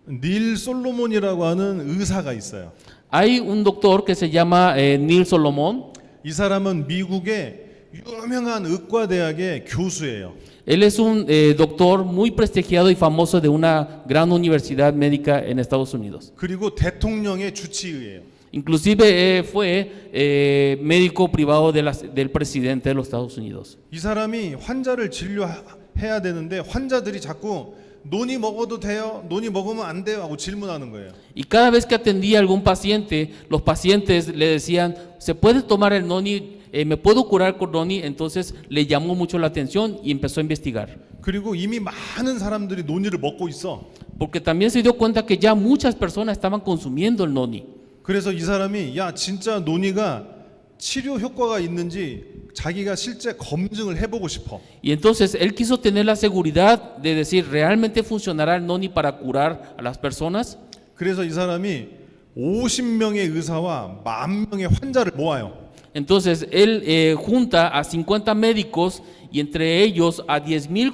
닐 솔로몬이라고 하는 의사가 있어요. Hay un doctor que se llama Neil Solomon. 이 사람은 미국의 유명한 의과대학의 교수예요. Él es un doctor muy prestigiado y famoso de una gran universidad médica en Estados Unidos. 그리고 대통령의 주치의예요. Inclusive fue médico privado del presidente de los Estados Unidos. 이 사람이 환자를 진료해야 되는데 환자들이 자꾸 논이 먹어도 돼요? 논이 먹으면 안 돼요? 하고 질문하는 거예요. Y cada vez que atendía a algún paciente, los pacientes le decían, ¿se puede tomar el noni? ¿Me puedo curar con noni? Entonces le llamó mucho la atención y empezó a investigar. 그리고 이미 많은 사람들이 논이를 먹고 있어. Porque también se dio cuenta que ya muchas personas estaban consumiendo el noni. 그래서 이 사람이 야 진짜 논이가 치료 효과가 있는지 자기가 실제 검증을 해보고 싶어. Y entonces él quiso tener la seguridad de decir, ¿realmente funcionará el noni para curar a las personas? 그래서 이 사람이 50명의 의사와 10,000명의 환자를 모아요. Entonces él junta a 50 médicos y entre ellos a 10,000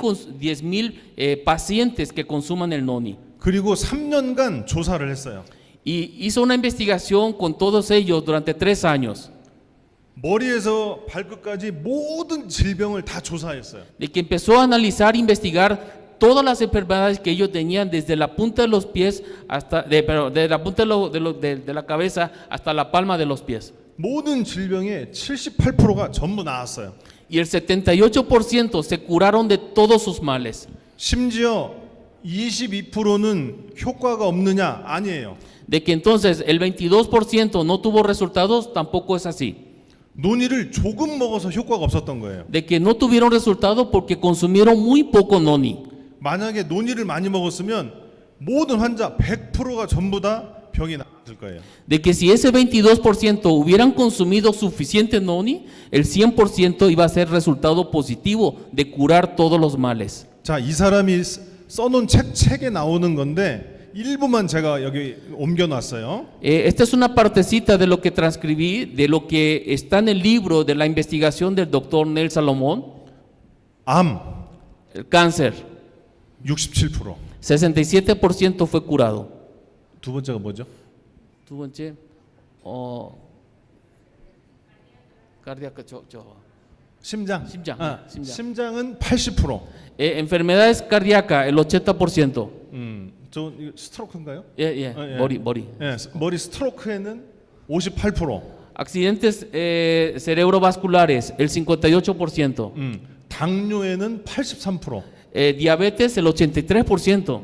pacientes que consuman el noni. 그리고 3년간 조사를 했어요. Y hizo una investigación con todos ellos durante 3 años. 머리에서 발끝까지 모든 질병을 다 조사했어요. De que empezó a analizar e investigar todas las enfermedades que ellos tenían desde la punta de los pies hasta de la punta de la cabeza hasta la palma de los pies. 모든 질병의 78%가 전부 나았어요. Y el 78% se curaron de todos sus males. 심지어 22%는 효과가 없느냐? 아니에요. De que entonces el 22% no tuvo resultados, tampoco es así. 논이를 조금 먹어서 효과가 없었던 거예요. De que no tuvieron resultados porque consumieron muy poco noni. 만약에 논이를 많이 먹었으면 모든 환자 100%가 전부 다 병이 나았을 거예요. De que si ese 22% hubieran consumido suficiente noni, el 100% iba a ser resultado positivo de curar todos los males. 자, 이 사람이 써놓은 책에 나오는 건데 일부만 제가 여기 옮겨놨어요. Esta es una partecita de lo que transcribí, de lo que está en el libro de la investigación del doctor Neil Solomon. 암 El cáncer, 67%. 67% fue curado. 두 번째가 뭐죠? 두 번째, cardíaco, 심장. 심장. 심장. 심장은 80%. enfermedades cardíacas, el 80%. 저 이거 스트로크인가요? 예. 머리. 예, 머리 스트로크에는 58%. Accidentes cerebrovasculares, el 58%. 당뇨에는 83%. Diabetes, el 83%.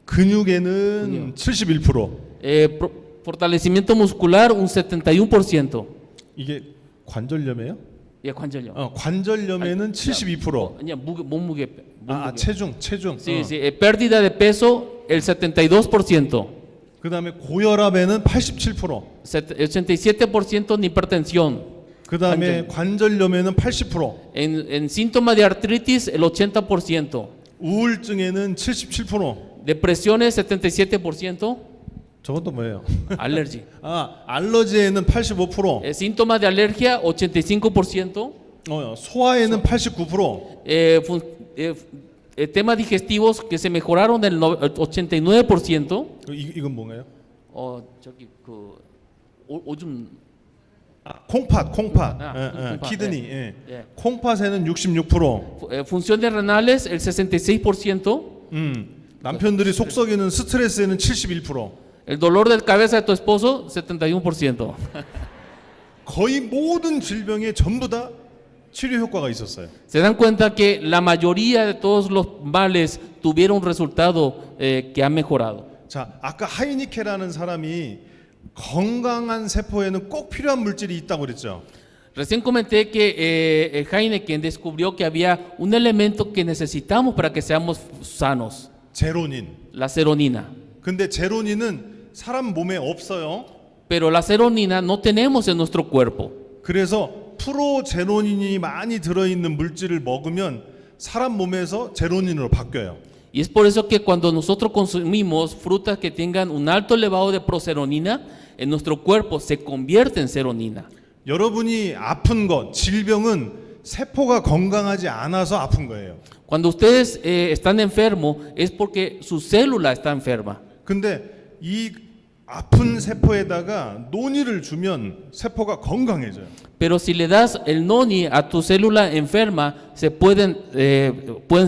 근육에는 71%. Fortalecimiento muscular, un 71%. 이게 관절염이에요? 예, 관절염. 관절염에는 72%. 아니야, 몸무게. 체중. Sí, pérdida de peso, el 72%. 그다음에 고혈압에는 87%. 87% en hipertensión. 그다음에 관절염에는 80%. En síntomas de artritis, el 80%. 우울증에는 77%. Depresiones, 77%. 저건 또 뭐예요? Allergy. 알러지에는 85%. Síntomas de alergia, 85%. 소화에는 89%. Temas digestivos que se mejoraron del 89%. 이건 뭔가요? 저기 오줌. 콩팥. 콩팥. 키드니. 예. 콩팥에는 66%. Funciones renales, el 66%. 남편들이 속 썩이는 스트레스에는 71%. El dolor de cabeza de tu esposo, 71%. 거의 모든 질병에 전부 다 치료 효과가 있었어요. Se dan cuenta que la mayoría de todos los males tuvieron un resultado que ha mejorado. 자, 아까 하이니케라는 사람이 건강한 세포에는 꼭 필요한 물질이 있다고 그랬죠. Recién comenté que Heineken descubrió que había un elemento que necesitamos para que seamos sanos. 제로닌. La seronina. 근데 제로닌은 사람 몸에 없어요. Pero la seronina no tenemos en nuestro cuerpo. 그래서 프로제노닌이 많이 들어있는 물질을 먹으면 사람 몸에서 제로닌으로 바뀌어요. Y es por eso que cuando nosotros consumimos frutas que tengan un alto elevado de proseronina, en nuestro cuerpo se convierte en seronina. 여러분이 아픈 것, 질병은 세포가 건강하지 않아서 아픈 거예요. Cuando ustedes están enfermos es porque su célula está enferma. 근데 이 아픈 세포에다가 논이를 주면 세포가 건강해져요. Pero si le das el noni a tu célula enferma, pueden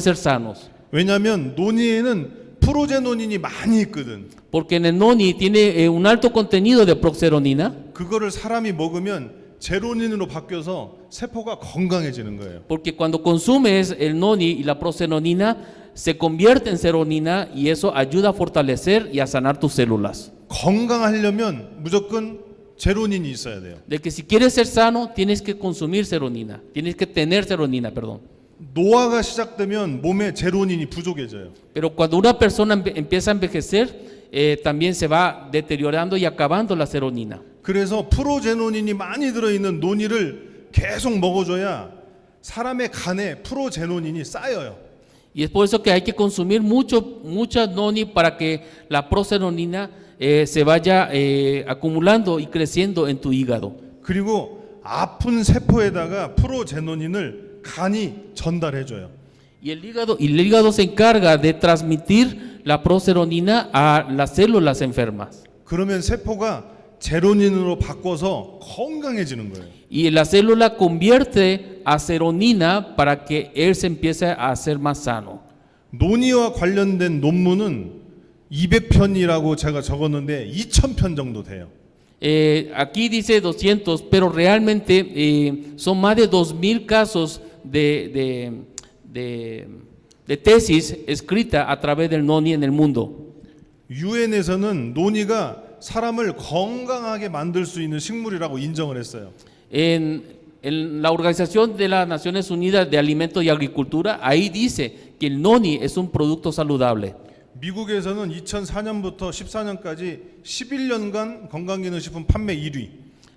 ser sanos. 왜냐하면 논이에는 프로제노닌이 많이 있거든. Porque en el noni tiene un alto contenido de proseronina. 그거를 사람이 먹으면 제로닌으로 바뀌어서 세포가 건강해지는 거예요. Porque cuando consumes el noni y la proseronina, se convierte en seronina y eso ayuda a fortalecer y a sanar tus células. 건강하려면 무조건 제로닌이 있어야 돼요. De que si quieres ser sano, tienes que consumir seronina. Tienes que tener seronina, perdón. 노화가 시작되면 몸에 제로닌이 부족해져요. Pero cuando una persona empieza a envejecer, también se va deteriorando y acabando la seronina. 그래서 프로제노닌이 많이 들어있는 논이를 계속 먹어줘야 사람의 간에 프로제노닌이 쌓여요. Y es por eso que hay que consumir mucha noni para que la proseronina se vaya acumulando y creciendo en tu hígado. 그리고 아픈 세포에다가 프로제노닌을 간이 전달해줘요. Y el hígado se encarga de transmitir la proseronina a las células enfermas. 그러면 세포가 제로닌으로 바꿔서 건강해지는 거예요. Y la célula convierte a seronina para que él se empiece a hacer más sano. 논의와 관련된 논문은 200편이라고 제가 적었는데 2000편 정도 돼요. Aquí dice 200, pero realmente son más de 2000 casos de tesis escrita a través del noni en el mundo. 유엔에서는 논이가 사람을 건강하게 만들 수 있는 식물이라고 인정을 했어요. En la Organización de las Naciones Unidas de Alimentos y Agricultura, ahí dice que el noni es un producto saludable. 미국에서는 2004년부터 14년까지 11년간 건강기능식품 판매 1위.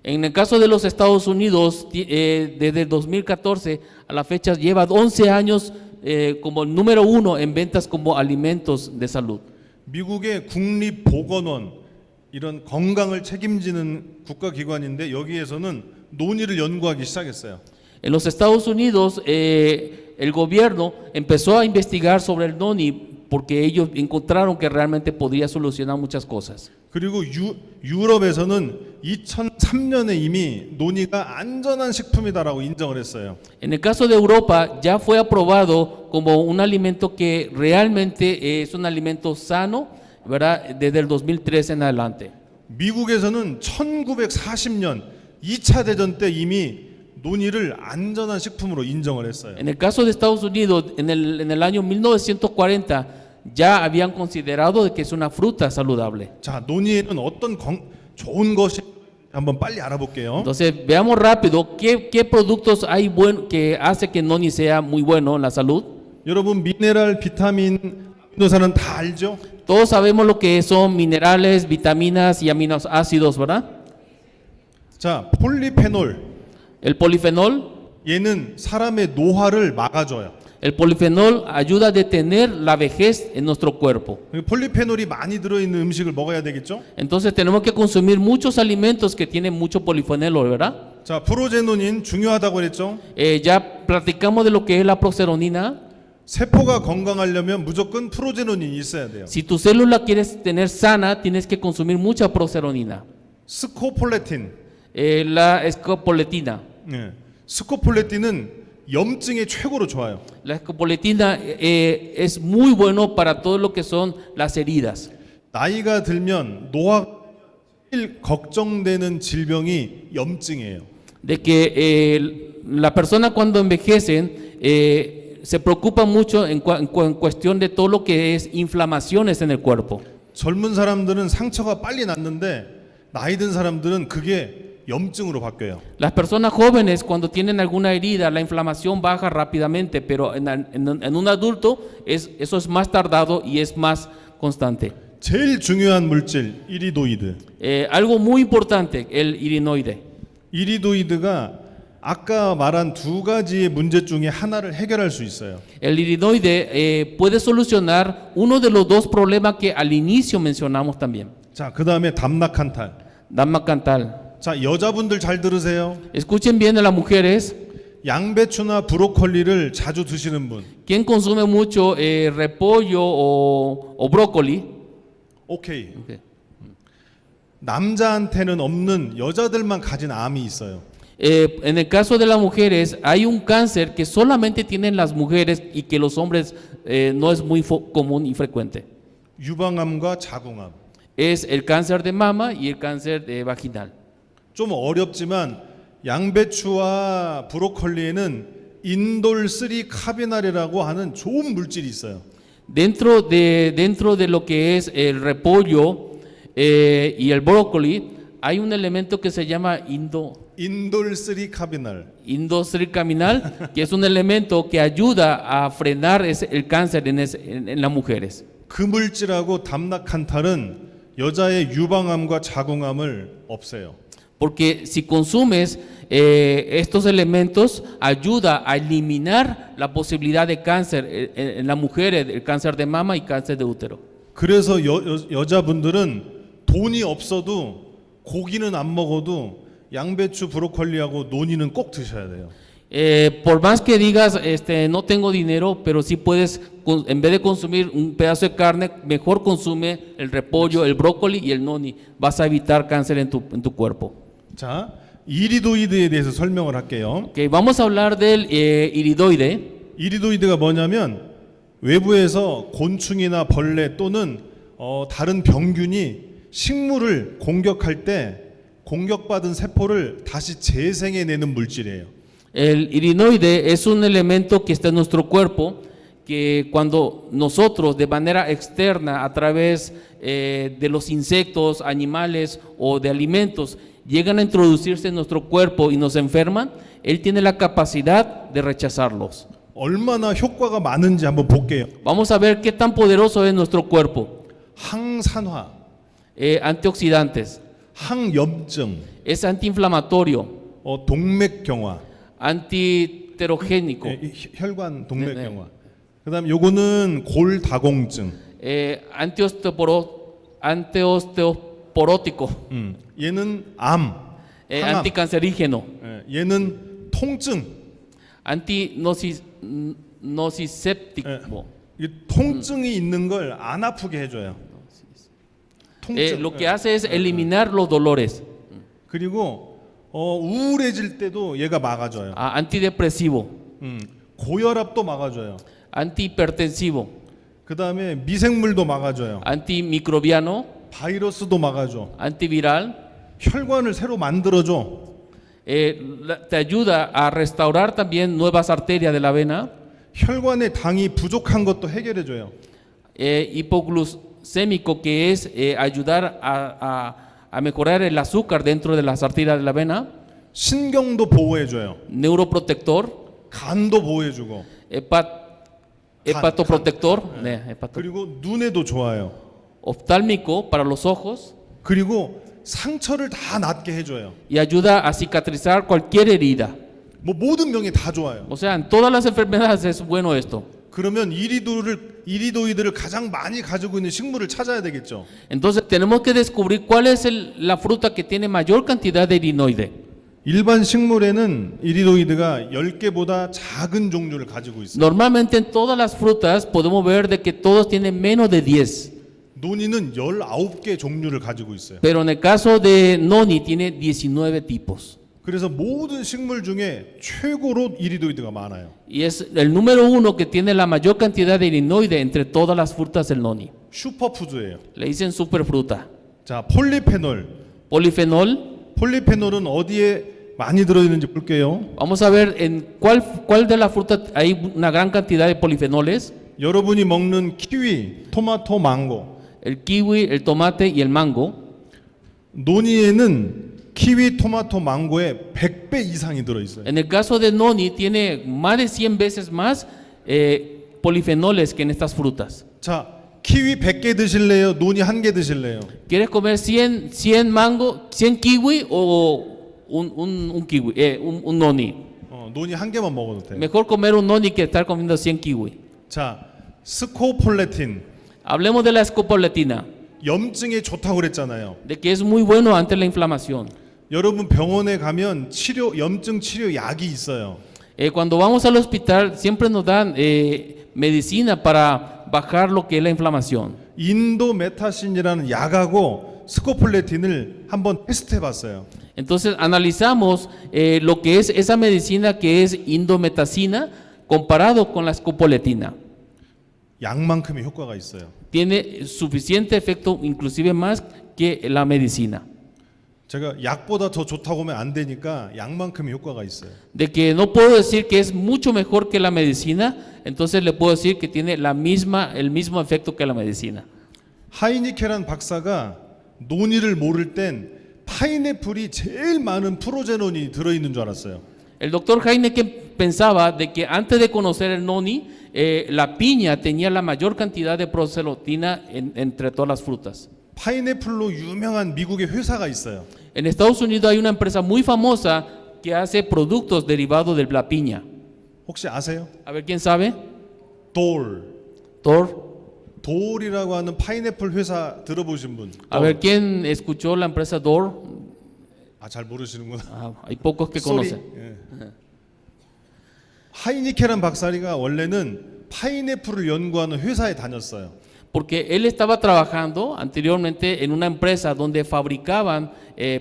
En el caso de los Estados Unidos, desde el 2014 a la fecha lleva 11 años como número 1 en ventas como alimentos de salud. 미국의 국립보건원 이런 건강을 책임지는 국가기관인데 여기에서는 논의를 연구하기 시작했어요. En los Estados Unidos, el gobierno empezó a investigar sobre el noni porque ellos encontraron que realmente podría solucionar muchas cosas. 그리고 유럽에서는 2003년에 이미 논이가 안전한 식품이다라고 인정을 했어요. En el caso de Europa, ya fue aprobado como un alimento que realmente es un alimento sano, ¿verdad? Desde el 2003 en adelante. 미국에서는 1940년 2차 대전 때 이미 논이를 안전한 식품으로 인정을 했어요. En el caso de Estados Unidos, en el año 1940, ya habían considerado de que es una fruta saludable. 자, 논이에는 어떤 좋은 것이 한번 빨리 알아볼게요. Entonces, veamos rápido qué productos hay que hace que el noni sea muy bueno en la salud. 여러분 미네랄, 비타민, 아미노산은 다 알죠? Todos sabemos lo que son minerales, vitaminas y aminoácidos, ¿verdad? 자, 폴리페놀. El polifenol. 얘는 사람의 노화를 막아줘요. El polifenol ayuda a detener la vejez en nuestro cuerpo. 폴리페놀이 많이 들어있는 음식을 먹어야 되겠죠? Entonces tenemos que consumir muchos alimentos que tienen mucho polifenol, ¿verdad? 자, 프로제노닌 중요하다고 그랬죠? Ya platicamos de lo que es la proseronina. 세포가 건강하려면 무조건 프로제노닌이 있어야 돼요. Si tu célula quieres tener sana, tienes que consumir mucha proseronina. 스코폴레틴. La escopoletina. 네. 스코폴레틴은 염증에 최고로 좋아요. La escopoletina es muy bueno para todo lo que son las heridas. 나이가 들면 노화 제일 걱정되는 질병이 염증이에요. De que la persona cuando envejecen se preocupa mucho en cuestión de todo lo que es inflamaciones en el cuerpo. 젊은 사람들은 상처가 빨리 낫는데 나이 든 사람들은 그게 염증으로 바뀌어요. Las personas jóvenes cuando tienen alguna herida, la inflamación baja rápidamente, pero en un adulto eso es más tardado y es más constante. 제일 중요한 물질 이리도이드. Algo muy importante, el irinoide. 이리도이드가 아까 말한 두 가지의 문제 중에 하나를 해결할 수 있어요. El irinoide puede solucionar uno de los dos problemas que al inicio mencionamos también. 자, 그다음에 담락한탈. Dammacantal. 자, 여자분들 잘 들으세요. Escuchen bien a las mujeres. 양배추나 브로콜리를 자주 드시는 분. ¿Quién consume mucho repollo o brócoli? 오케이. Okay. 남자한테는 없는 여자들만 가진 암이 있어요. En el caso de las mujeres, hay un cáncer que solamente tienen las mujeres y que los hombres no es muy común y frecuente. 유방암과 자궁암. Es el cáncer de mama y el cáncer vaginal. 좀 어렵지만 양배추와 브로콜리에는 인돌3 카비날이라고 하는 좋은 물질이 있어요. Dentro de lo que es el repollo y el brócoli, hay un elemento que se llama 인돌3 카비날. indocircaminal, que es un elemento que ayuda a frenar el cáncer en las mujeres. 그 물질하고 담락한탈은 여자의 유방암과 자궁암을 없애요. Porque si consumes estos elementos, ayuda a eliminar la posibilidad de cáncer en las mujeres, el cáncer de mama y cáncer de útero. 그래서 여자분들은 돈이 없어도 고기는 안 먹어도 양배추, 브로콜리하고 논이는 꼭 드셔야 돼요. Por más que digas, no tengo dinero, pero sí puedes, en vez de consumir un pedazo de carne, mejor consume el repollo, el brócoli y el noni. Vas a evitar cáncer en tu cuerpo. 자, 이리도이드에 대해서 설명을 할게요. Okay, vamos a hablar del iridoide. 이리도이드가 뭐냐면 외부에서 곤충이나 벌레 또는 다른 병균이 식물을 공격할 때 공격받은 세포를 다시 재생해내는 물질이에요. El irinoide es un elemento que está en nuestro cuerpo, que cuando nosotros de manera externa, a través de los insectos, animales o de alimentos, llegan a introducirse en nuestro cuerpo y nos enferman, él tiene la capacidad de rechazarlos. 얼마나 효과가 많은지 한번 볼게요. Vamos a ver qué tan poderoso es nuestro cuerpo. 항산화, Antioxidantes, 항염증, es antiinflamatorio, 동맥경화, antiterogénico, 혈관 동맥경화. 그다음 요거는 골다공증. antiosteoporótico, 얘는 암, 항암. anticancerígeno, 얘는 통증. antinociceptico. 이 통증이 있는 걸 안 아프게 해줘요. 통증. Lo que hace es eliminar los dolores. 그리고 우울해질 때도 얘가 막아줘요. Antidepresivo, 고혈압도 막아줘요. antihipertensivo, 그다음에 미생물도 막아줘요. antimicrobiano, 바이러스도 막아줘. antiviral. 혈관을 새로 만들어줘. Te ayuda a restaurar también nuevas arterias de la vena. 혈관에 당이 부족한 것도 해결해줘요. Hipoglucémico, que es ayudar a mejorar el azúcar dentro de las arterias de la vena. 신경도 보호해줘요. Neuroprotector, 간도 보호해주고. hepatoprotector, 그리고 눈에도 좋아요. oftálmico para los ojos 그리고 상처를 다 낫게 해줘요. y ayuda a cicatrizar cualquier herida. 뭐 모든 병에 다 좋아요. O sea, en todas las enfermedades es bueno esto. 그러면 이리도이드를 가장 많이 가지고 있는 식물을 찾아야 되겠죠. Entonces tenemos que descubrir cuál es la fruta que tiene mayor cantidad de irinoide. 일반 식물에는 이리도이드가 10개보다 작은 종류를 가지고 있어요. Normalmente en todas las frutas podemos ver de que todos tienen menos de 10. 논이는 19개 종류를 가지고 있어요. Pero en el caso de noni tiene 19 tipos. 그래서 모든 식물 중에 최고로 이리도이드가 많아요. Y es el número uno que tiene la mayor cantidad de irinoide entre todas las frutas del noni. 슈퍼푸드예요. Le dicen superfruta. 자, 폴리페놀. Polifenol. 폴리페놀은 어디에 많이 들어있는지 볼게요. Vamos a ver en cuál de las frutas hay una gran cantidad de polifenoles. 여러분이 먹는 키위, 토마토, 망고. El kiwi, el tomate y el mango. 논이에는 키위, 토마토, 망고에 100배 이상이 들어있어요. En el caso de noni tiene más de 100 veces más polifenoles que en estas frutas. 자, 키위 100개 드실래요? 논이 1개 드실래요? ¿Quieres comer 100 mango, 100 kiwi o un kiwi, un noni. 논이 한 개만 먹어도 돼. Mejor comer un noni que estar comiendo 100 kiwi. 자, 스코폴레틴 Hablemos de la escopoletina, 염증에 좋다고 그랬잖아요. de que es muy bueno ante la inflamación. 여러분 병원에 가면 염증 치료 약이 있어요. Cuando vamos al hospital siempre nos dan medicina para bajar lo que es la inflamación. 인도메타신이라는 약하고 스코폴레틴을 한번 테스트해 봤어요. Entonces analizamos lo que es esa medicina que es indometacina comparado con la escopoletina. 약만큼의 효과가 있어요. Tiene suficiente efecto, inclusive más que la medicina. 제가 약보다 더 좋다고 하면 안 되니까 약만큼의 효과가 있어요. De que no puedo decir que es mucho mejor que la medicina, entonces le puedo decir que tiene el mismo efecto que la medicina. 하이니케란 박사가 논의를 모를 땐 파인애플이 제일 많은 프로제논이 들어있는 줄 알았어요. El doctor Heineken pensaba de que antes de conocer el noni, la piña tenía la mayor cantidad de procelotina entre todas las frutas. 파인애플로 유명한 미국의 회사가 있어요. En Estados Unidos hay una empresa muy famosa que hace productos derivados de la piña. 혹시 아세요? A ver, ¿quién sabe? 돌. Thor. 돌이라고 하는 파인애플 회사 들어보신 분? A ver, ¿quién escuchó la empresa Dor? 잘 모르시는구나. Hay pocos que 쏘리. conocen. 예. 하이니케란 박사리가 원래는 파인애플을 연구하는 회사에 다녔어요. Porque él estaba trabajando anteriormente en una empresa donde fabricaban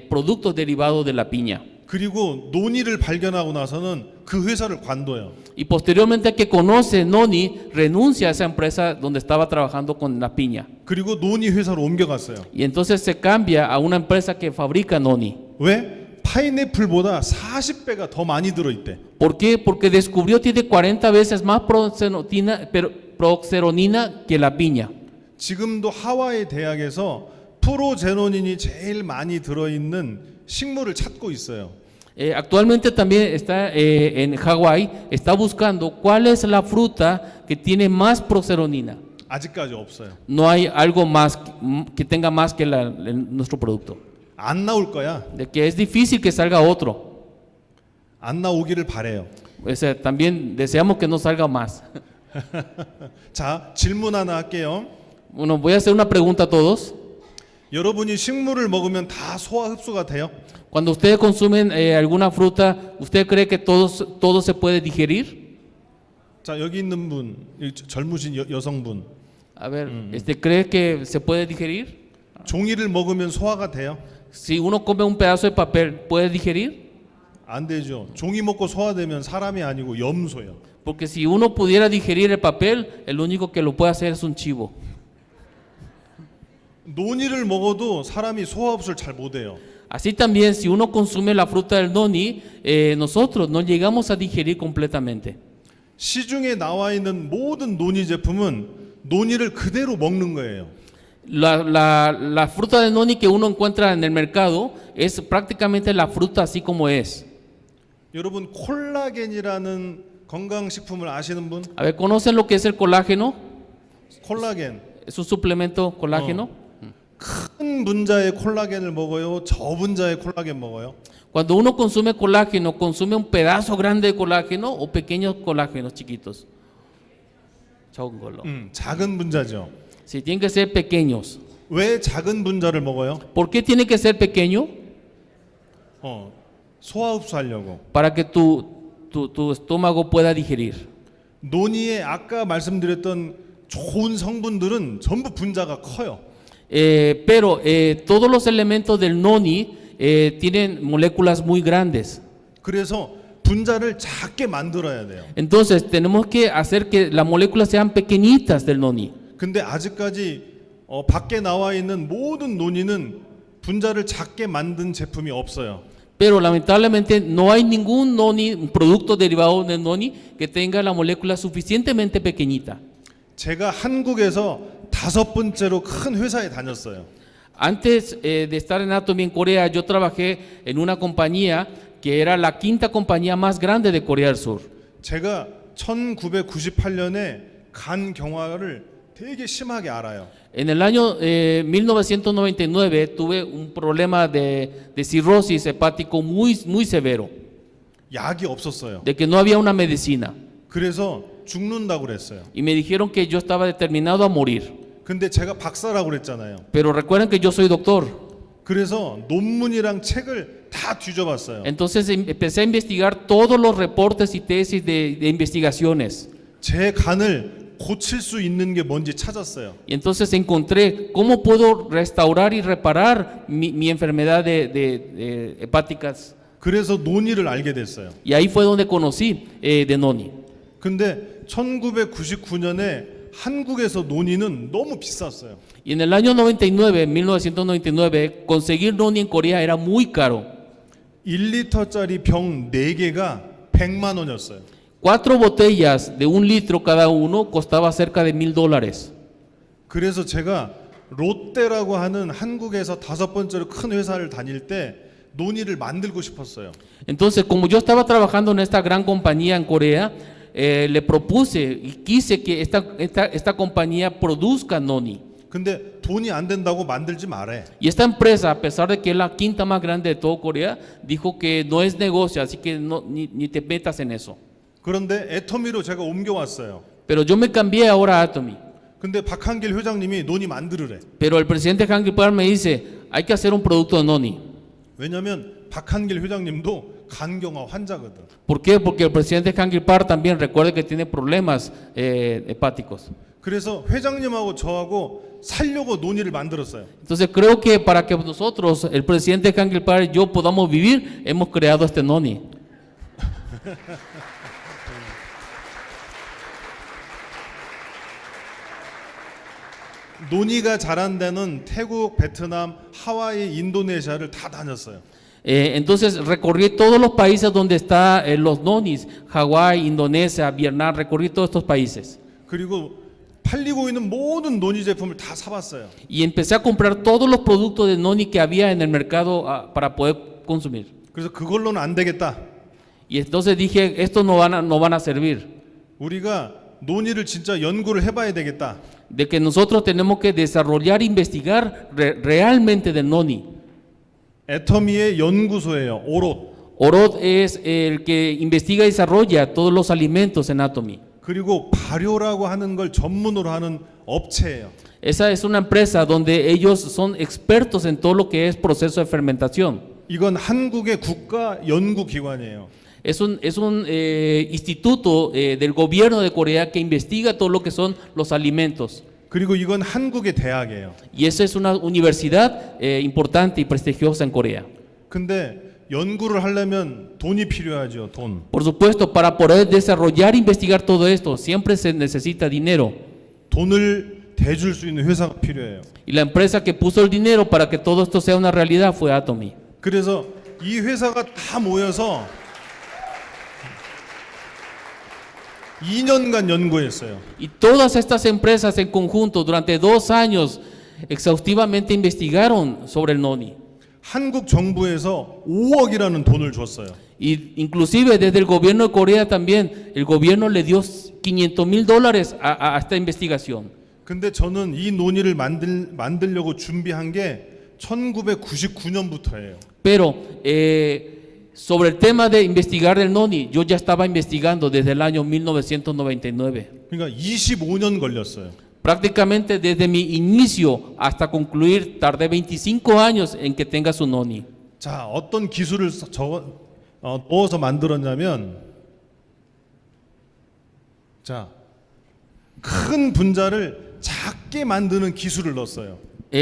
productos derivados de la piña. 그리고 논의를 발견하고 나서는 그 회사를 관둬요. Y posteriormente que conoce Noni, renuncia a esa empresa donde estaba trabajando con la piña. 그리고 논의 회사로 옮겨갔어요. Y entonces se cambia a una empresa que fabrica Noni. 왜? 파인애플보다 40배가 더 많이 들어있대. ¿Por qué? Porque descubrió que tiene 40 veces más proxeronina que la piña. 지금도 하와이 대학에서 프로제노닌이 제일 많이 들어있는 식물을 찾고 있어요. Actualmente también está en Hawái, está buscando cuál es la fruta que tiene más proxeronina. 아직까지 없어요. No hay algo más que tenga más que nuestro producto. 안 나올 거야. De que es difícil que salga otro. 안 나오기를 바래요. También deseamos que no salga más. 자, 질문 하나 할게요. Bueno, voy a hacer una pregunta a todos. 여러분이 식물을 먹으면 다 소화 흡수가 돼요? Cuando ustedes consumen alguna fruta, ¿usted cree que todo se puede digerir? 자, 여기 있는 분, 젊으신 여성분. A ver, ¿cree que se puede digerir? 종이를 먹으면 소화가 돼요? Si uno come un pedazo de papel, ¿puede digerir? 안 되죠. 종이 먹고 소화되면 사람이 아니고 염소예요. Porque si uno pudiera digerir el papel, el único que lo puede hacer es un chivo. 논이를 먹어도 사람이 소화 흡수를 잘 못해요. Así también, si uno consume la fruta del noni, nosotros no llegamos a digerir completamente. 시중에 나와 있는 모든 논이 제품은 논이를 그대로 먹는 거예요. La fruta del noni que uno encuentra en el mercado es prácticamente la fruta así como es. 여러분 콜라겐이라는 건강식품을 아시는 분? A ver, ¿conocen lo que es el colágeno? 콜라겐. Es un suplemento colágeno. 큰 분자의 콜라겐을 먹어요? 저 분자의 콜라겐 먹어요? Cuando uno consume colágeno, ¿consume un pedazo grande de colágeno o pequeños colágenos chiquitos? 작은 분자죠. Sí, tienen que ser pequeños. 왜 작은 분자를 먹어요? ¿Por qué tiene que ser pequeño? 소화 흡수하려고. Para que tu estómago pueda digerir. 논이에 아까 말씀드렸던 좋은 성분들은 전부 분자가 커요. Pero todos los elementos del noni tienen moléculas muy grandes. 그래서 분자를 작게 만들어야 돼요. Entonces tenemos que hacer que las moléculas sean pequeñitas del noni. 근데 아직까지 밖에 나와 있는 모든 논이는 분자를 작게 만든 제품이 없어요. Pero lamentablemente no hay ningún noni, un producto derivado del noni que tenga la molécula suficientemente pequeñita. 제가 한국에서 5번째로 큰 회사에 다녔어요. Antes de estar en Atomy en Corea, yo trabajé en una compañía que era la quinta compañía más grande de Corea del Sur. 제가 1998년에 간 경화를 되게 심하게 알아요. En el año 1999 tuve un problema de cirrosis hepático muy severo, 약이 없었어요. de que no había una medicina. 그래서 죽는다고 그랬어요. Y me dijeron que yo estaba determinado a morir. 근데 제가 박사라고 그랬잖아요. Pero recuerden que yo soy doctor. 그래서 논문이랑 책을 다 뒤져봤어요. Entonces empecé a investigar todos los reportes y tesis de investigaciones. 제 간을 고칠 수 있는 게 뭔지 찾았어요. Y entonces encontré cómo puedo restaurar y reparar mi enfermedad de hepáticas. 그래서 논의를 알게 됐어요. Y ahí fue donde conocí de Noni. 근데 1999년에 한국에서 논의는 너무 비쌌어요. Y en el año 99, 1999, conseguir Noni en Corea era muy caro. 1리터짜리 병 4개가 100만 원이었어요. 4 botellas de 1 litro cada uno costaba cerca de $1,000. 그래서 제가 롯데라고 하는 한국에서 5번째로 큰 회사를 다닐 때 논의를 만들고 싶었어요. Entonces, como yo estaba trabajando en esta gran compañía en Corea, le propuse y quise que esta compañía produzca Noni. 근데 돈이 안 된다고 만들지 말해. Y esta empresa, a pesar de que es la quinta más grande de todo Corea, dijo que no es negocio, así que ni te metas en eso. 그런데 애터미로 제가 옮겨왔어요. Pero yo me cambié ahora a Atomy. 근데 박한길 회장님이 논의 만들으래. Pero el presidente Han Kil-par me dice, hay que hacer un producto de Noni. 왜냐면 박한길 회장님도 간경화 환자거든. ¿Por qué? Porque el presidente Han Kil-par también recuerde que tiene problemas hepáticos. 그래서 회장님하고 저하고 살려고 논의를 만들었어요. Entonces creo que para que nosotros, el presidente Han Kil-par y yo podamos vivir, hemos creado este Noni. 논의가 잘한다는 태국, 베트남, 하와이, 인도네시아를 다 다녔어요. Entonces recorrí todos los países donde están los nonis, Hawái, Indonesia, Vietnam, recorrí todos estos países. 그리고 팔리고 있는 모든 논의 제품을 다 사봤어요. Y empecé a comprar todos los productos de noni que había en el mercado para poder consumir. 그래서 그걸로는 안 되겠다. Y entonces dije, estos no van a servir. 우리가 논의를 진짜 연구를 해봐야 되겠다. De que nosotros tenemos que desarrollar e investigar realmente del noni. 애터미의 연구소예요. 오롯. Orod es el que investiga y desarrolla todos los alimentos en Atomy. 그리고 발효라고 하는 걸 전문으로 하는 업체예요. Esa es una empresa donde ellos son expertos en todo lo que es proceso de fermentación. 이건 한국의 국가 연구기관이에요. Es un instituto del gobierno de Corea que investiga todo lo que son los alimentos. 그리고 이건 한국의 대학이에요. Y esa es una universidad importante y prestigiosa en Corea. 근데 연구를 하려면 돈이 필요하죠. 돈. Por supuesto, para poder desarrollar e investigar todo esto, siempre se necesita dinero. 돈을 대줄 수 있는 회사가 필요해요. Y la empresa que puso el dinero para que todo esto sea una realidad fue Atomy. 그래서 이 회사가 다 모여서 2년간 연구했어요. Y todas estas empresas en conjunto durante 2 años exhaustivamente investigaron sobre el noni. 한국 정부에서 5억이라는 돈을 줬어요. Y inclusive desde el gobierno de Corea también, el gobierno le dio $500,000 a esta investigación. 근데 저는 이 논의를 만들려고 준비한 게 1999년부터예요. Pero sobre el tema de investigar el noni, yo ya estaba investigando desde el año 1999. 그러니까 25년 걸렸어요. Prácticamente desde mi inicio hasta concluir, tardé 25 años en que tenga su noni. 자, 어떤 기술을 넣어서 만들었냐면, 자, 큰 분자를 작게 만드는 기술을 넣었어요.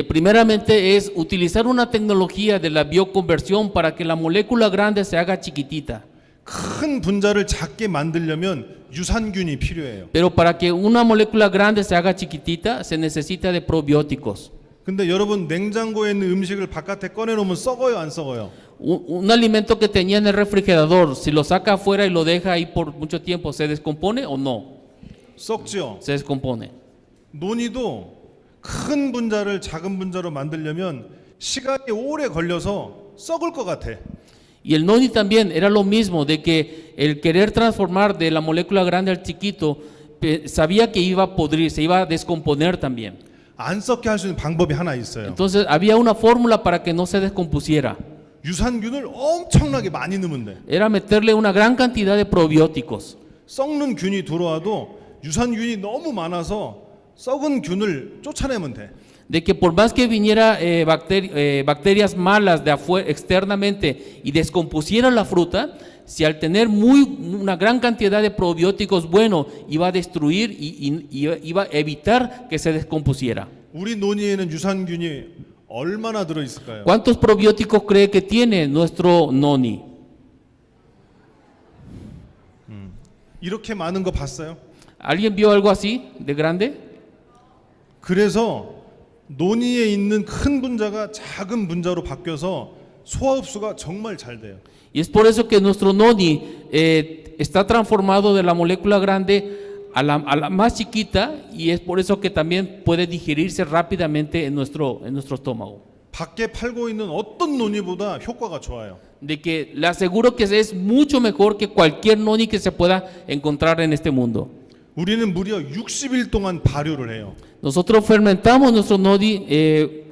Primeramente es utilizar una tecnología de la bioconversión para que la molécula grande se haga chiquitita. 큰 분자를 작게 만들려면 유산균이 필요해요. Pero para que una molécula grande se haga chiquitita, se necesita de probióticos. 근데 여러분 냉장고에 있는 음식을 바깥에 꺼내 놓으면 썩어요, 안 썩어요? Un alimento que tenía en el refrigerador, si lo saca afuera y lo deja ahí por mucho tiempo, ¿se descompone o no? 썩지요. Se descompone. 논이도 큰 분자를 작은 분자로 만들려면 시간이 오래 걸려서 썩을 것 같아. Y el noni también era lo mismo, de que el querer transformar de la molécula grande al chiquito sabía que iba a podrir, se iba a descomponer también. 안 썩게 할 수 있는 방법이 하나 있어요. Entonces había una fórmula para que no se descompusiera. 유산균을 엄청나게 많이 넣으면 돼. Era meterle una gran cantidad de probióticos. 썩는 균이 들어와도 유산균이 너무 많아서 썩은 균을 쫓아내면 돼. De que por más que viniera bacterias malas de afuera externamente y descompusieran la fruta, si al tener una gran cantidad de probióticos buenos iba a destruir y iba a evitar que se descompusiera. 우리 논이에는 유산균이 얼마나 들어 있을까요? ¿Cuántos probióticos cree que tiene nuestro noni? 이렇게 많은 거 봤어요? ¿Alguien vio algo así de grande? 그래서 논이에 있는 큰 분자가 작은 분자로 바뀌어서 소화 흡수가 정말 잘 돼요. Y es por eso que nuestro noni está transformado de la molécula grande a la más chiquita, y es por eso que también puede digerirse rápidamente en nuestro estómago. 밖에 팔고 있는 어떤 논이보다 효과가 좋아요. De que le aseguro que es mucho mejor que cualquier noni que se pueda encontrar en este mundo. 우리는 무려 60일 동안 발효를 해요. Nosotros fermentamos nuestro noni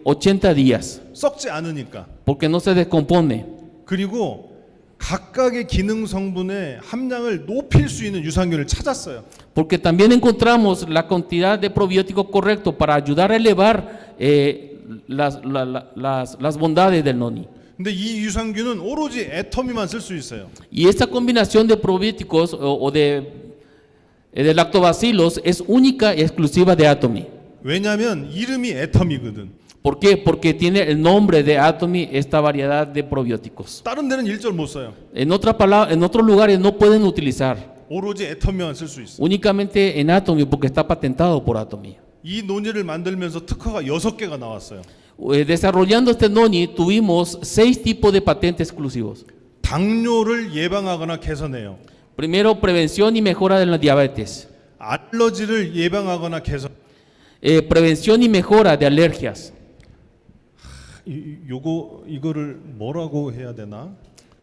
80 días 썩지 않으니까. porque no se descompone. 그리고 각각의 기능 성분의 함량을 높일 수 있는 유산균을 찾았어요. Porque también encontramos la cantidad de probióticos correcto para ayudar a elevar las bondades del noni. 근데 이 유산균은 오로지 애터미만 쓸 수 있어요. Y esta combinación de probióticos o de lactobacilos es única y exclusiva de Atomy. 왜냐하면 이름이 애터미거든. ¿Por qué? Porque tiene el nombre de Atomy esta variedad de probióticos. 다른 데는 일절 못 써요. En otros lugares no pueden utilizar, 오로지 애터미만 쓸 수 있어. únicamente en Atomy porque está patentado por Atomy. 이 논의를 만들면서 특허가 6개가 나왔어요. Desarrollando este noni tuvimos 6 tipos de patentes exclusivos. 당뇨를 예방하거나 개선해요. Primero, prevención y mejora de la diabetes. 알러지를 예방하거나 개선. Prevención y mejora de alergias. 이거를 뭐라고 해야 되나?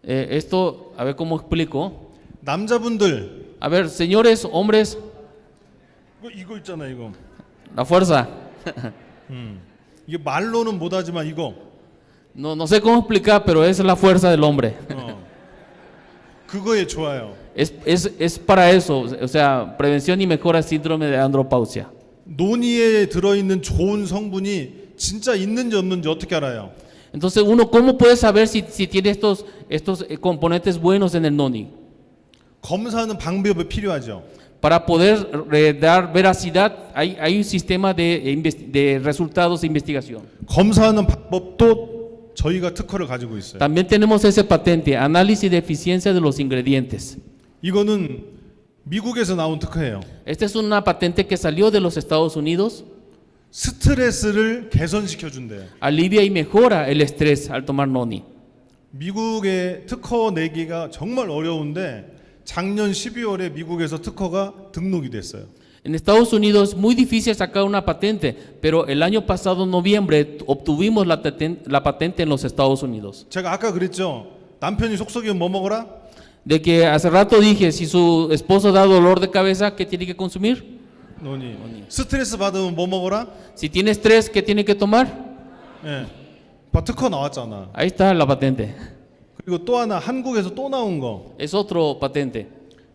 Esto, a ver cómo explico. 남자분들 A ver, señores, hombres, 이거 있잖아 이거. la fuerza. 이게 말로는 못하지만 이거. No sé cómo explicar, pero esa es la fuerza del hombre. 그거에 좋아요. Es para eso, o sea, prevención y mejora síndrome de andropausia. 논이에 들어있는 좋은 성분이 진짜 있는지 없는지 어떻게 알아요? Entonces, uno, ¿cómo puede saber si tiene estos componentes buenos en el noni? 검사하는 방법이 필요하죠. Para poder dar veracidad, hay un sistema de resultados de investigación. 검사하는 방법도 저희가 특허를 가지고 있어요. También tenemos ese patente, análisis de eficiencia de los ingredientes. 이거는 미국에서 나온 특허예요. Esta es una patente que salió de los Estados Unidos. 스트레스를 개선시켜 준대요. Alivia y mejora el estrés al tomar noni. 미국의 특허 내기가 정말 어려운데 작년 12월에 미국에서 특허가 등록이 됐어요. En Estados Unidos es muy difícil sacar una patente, pero el año pasado, en noviembre, obtuvimos la patente en los Estados Unidos. 제가 아까 그랬죠. 남편이 속 썩이면 뭐 먹어라? De que hace rato dije, si su esposo da dolor de cabeza, ¿qué tiene que consumir? 논이. 스트레스 받으면 뭐 먹어라? Si tiene estrés, ¿qué tiene que tomar? 예. 봐, 특허 나왔잖아. Ahí está la patente. 그리고 또 하나 한국에서 또 나온 거. Es otro patente.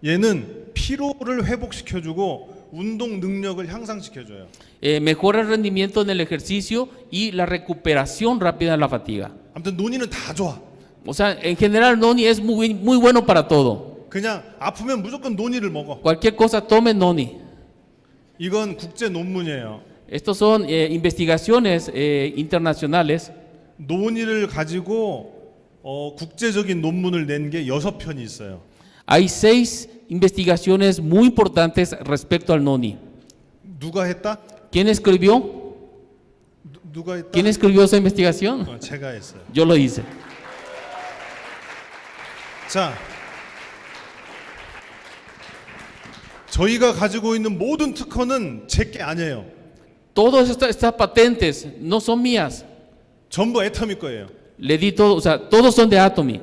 얘는 피로를 회복시켜주고 운동 능력을 향상시켜줘요. Mejora el rendimiento en el ejercicio y la recuperación rápida de la fatiga. 아무튼 논이는 다 좋아. O sea, en general, noni es muy bueno para todo. 그냥 아프면 무조건 논이를 먹어. Cualquier cosa, tome noni. 이건 국제 논문이에요. Estos son investigaciones internacionales. 논이를 가지고 국제적인 논문을 낸 게 6편이 있어요. Hay 6 investigaciones muy importantes respecto al noni. 누가 했다? ¿Quién escribió? 누가 했다? ¿Quién escribió esa investigación? 제가 했어요. Yo lo hice. 자, 저희가 가지고 있는 모든 특허는 제게 아니에요. Todas estas patentes no son mías. 전부 애터미 거예요. Le di todo, o sea, todos son de Atomy.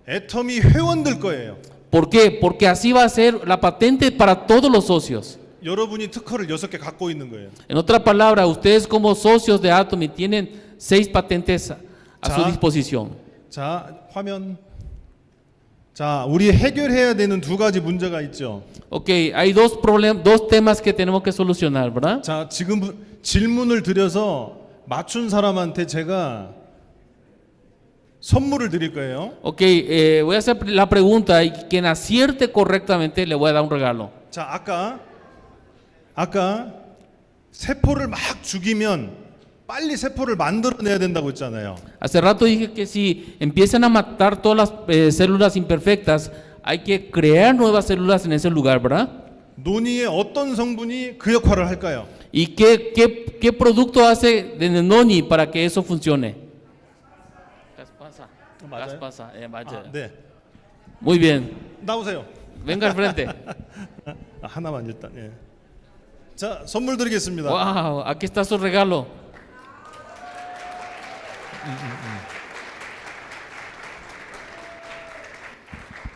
애터미 회원들 거예요. ¿Por qué? Porque así va a ser la patente para todos los socios. 여러분이 특허를 6개 갖고 있는 거예요. En otra palabra, ustedes como socios de Atomy tienen 6 patentes a su 자. disposición. 자, 화면. 자, 우리 해결해야 되는 두 가지 문제가 있죠. Ok, hay dos temas que tenemos que solucionar, ¿verdad? 자, 지금 질문을 드려서 맞춘 사람한테 제가 선물을 드릴 거예요. Ok, voy a hacer la pregunta y quien acierte correctamente le voy a dar un regalo. 자, 아까 세포를 막 죽이면 빨리 세포를 만들어내야 된다고 했잖아요. Hace rato dije que si empiezan a matar todas las células imperfectas, hay que crear nuevas células en ese lugar, ¿verdad? 논이의 어떤 성분이 그 역할을 할까요? ¿Y qué producto hace de Noni para que eso funcione? Gaspasa. 맞아요? Gaspasa, vaya. 아, 네. Muy bien. 나오세요. Venga al frente. 하나만 일단. 예. 자, 선물 드리겠습니다. Wow, aquí está su regalo.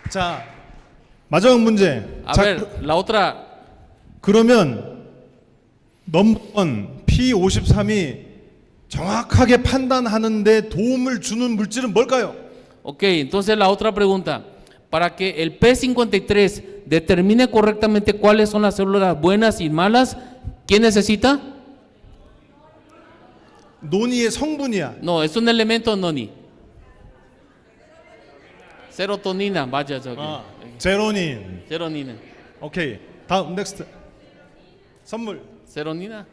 자, 마지막 문제. A 자, ver, la otra. 그러면 넘버원 P53이 정확하게 판단하는데 도움을 주는 물질은 뭘까요? Ok, entonces la otra pregunta. Para que el P53 determine correctamente cuáles son las células buenas y malas, ¿quién necesita? 논이의 성분이야. No, es un elemento Noni. Serotonina, vaya, 저기. 아, 제로닌. Serotonina. 오케이. 다음 넥스트. 선물. Serotonina.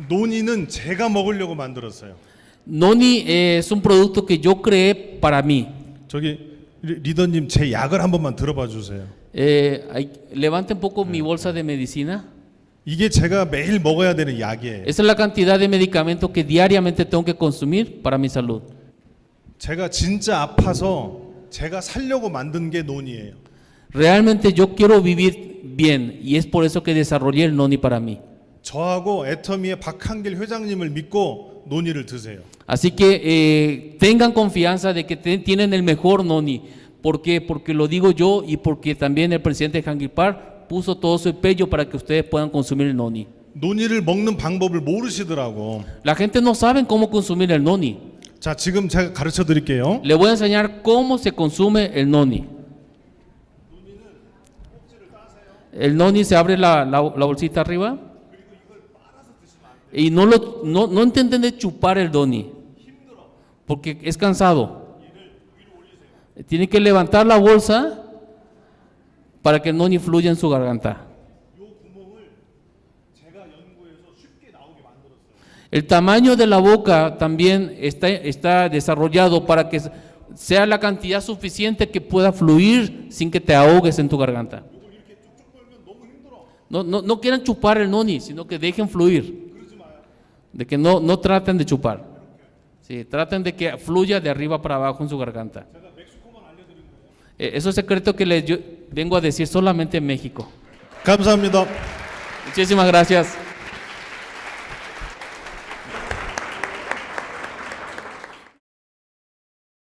논이는 제가 먹으려고 만들었어요. Noni es un producto que yo creé para mí. 저기 리더님 제 약을 한 번만 들어봐 주세요. Levante un poco mi bolsa de medicina. 이게 제가 매일 먹어야 되는 약이에요. Esa es la cantidad de medicamentos que diariamente tengo que consumir para mi salud. 제가 진짜 아파서 제가 살려고 만든 게 논이에요. Realmente yo quiero vivir bien y es por eso que desarrollé el Noni para mí. 저하고 애터미의 박한길 회장님을 믿고 논이를 드세요. Así que tengan confianza de que tienen el mejor Noni. ¿Por qué? Porque lo digo yo y porque también el presidente Hangil Park puso todo su empeño para que ustedes puedan consumir el Noni. 논이를 먹는 방법을 모르시더라고. La gente no sabe cómo consumir el Noni. 자, 지금 제가 가르쳐 드릴게요. Le voy a enseñar cómo se consume el Noni. El Noni se abre la bolsita arriba y no intenten de chupar el Noni porque es cansado. Tienen que levantar la bolsa para que el Noni fluya en su garganta. El tamaño de la boca también está desarrollado para que sea la cantidad suficiente que pueda fluir sin que te ahogues en tu garganta. No quieran chupar el Noni, sino que dejen fluir. De que no traten de chupar. Sí, traten de que fluya de arriba para abajo en su garganta. Eso es secreto que yo vengo a decir solamente en México. 감사합니다. Muchísimas gracias.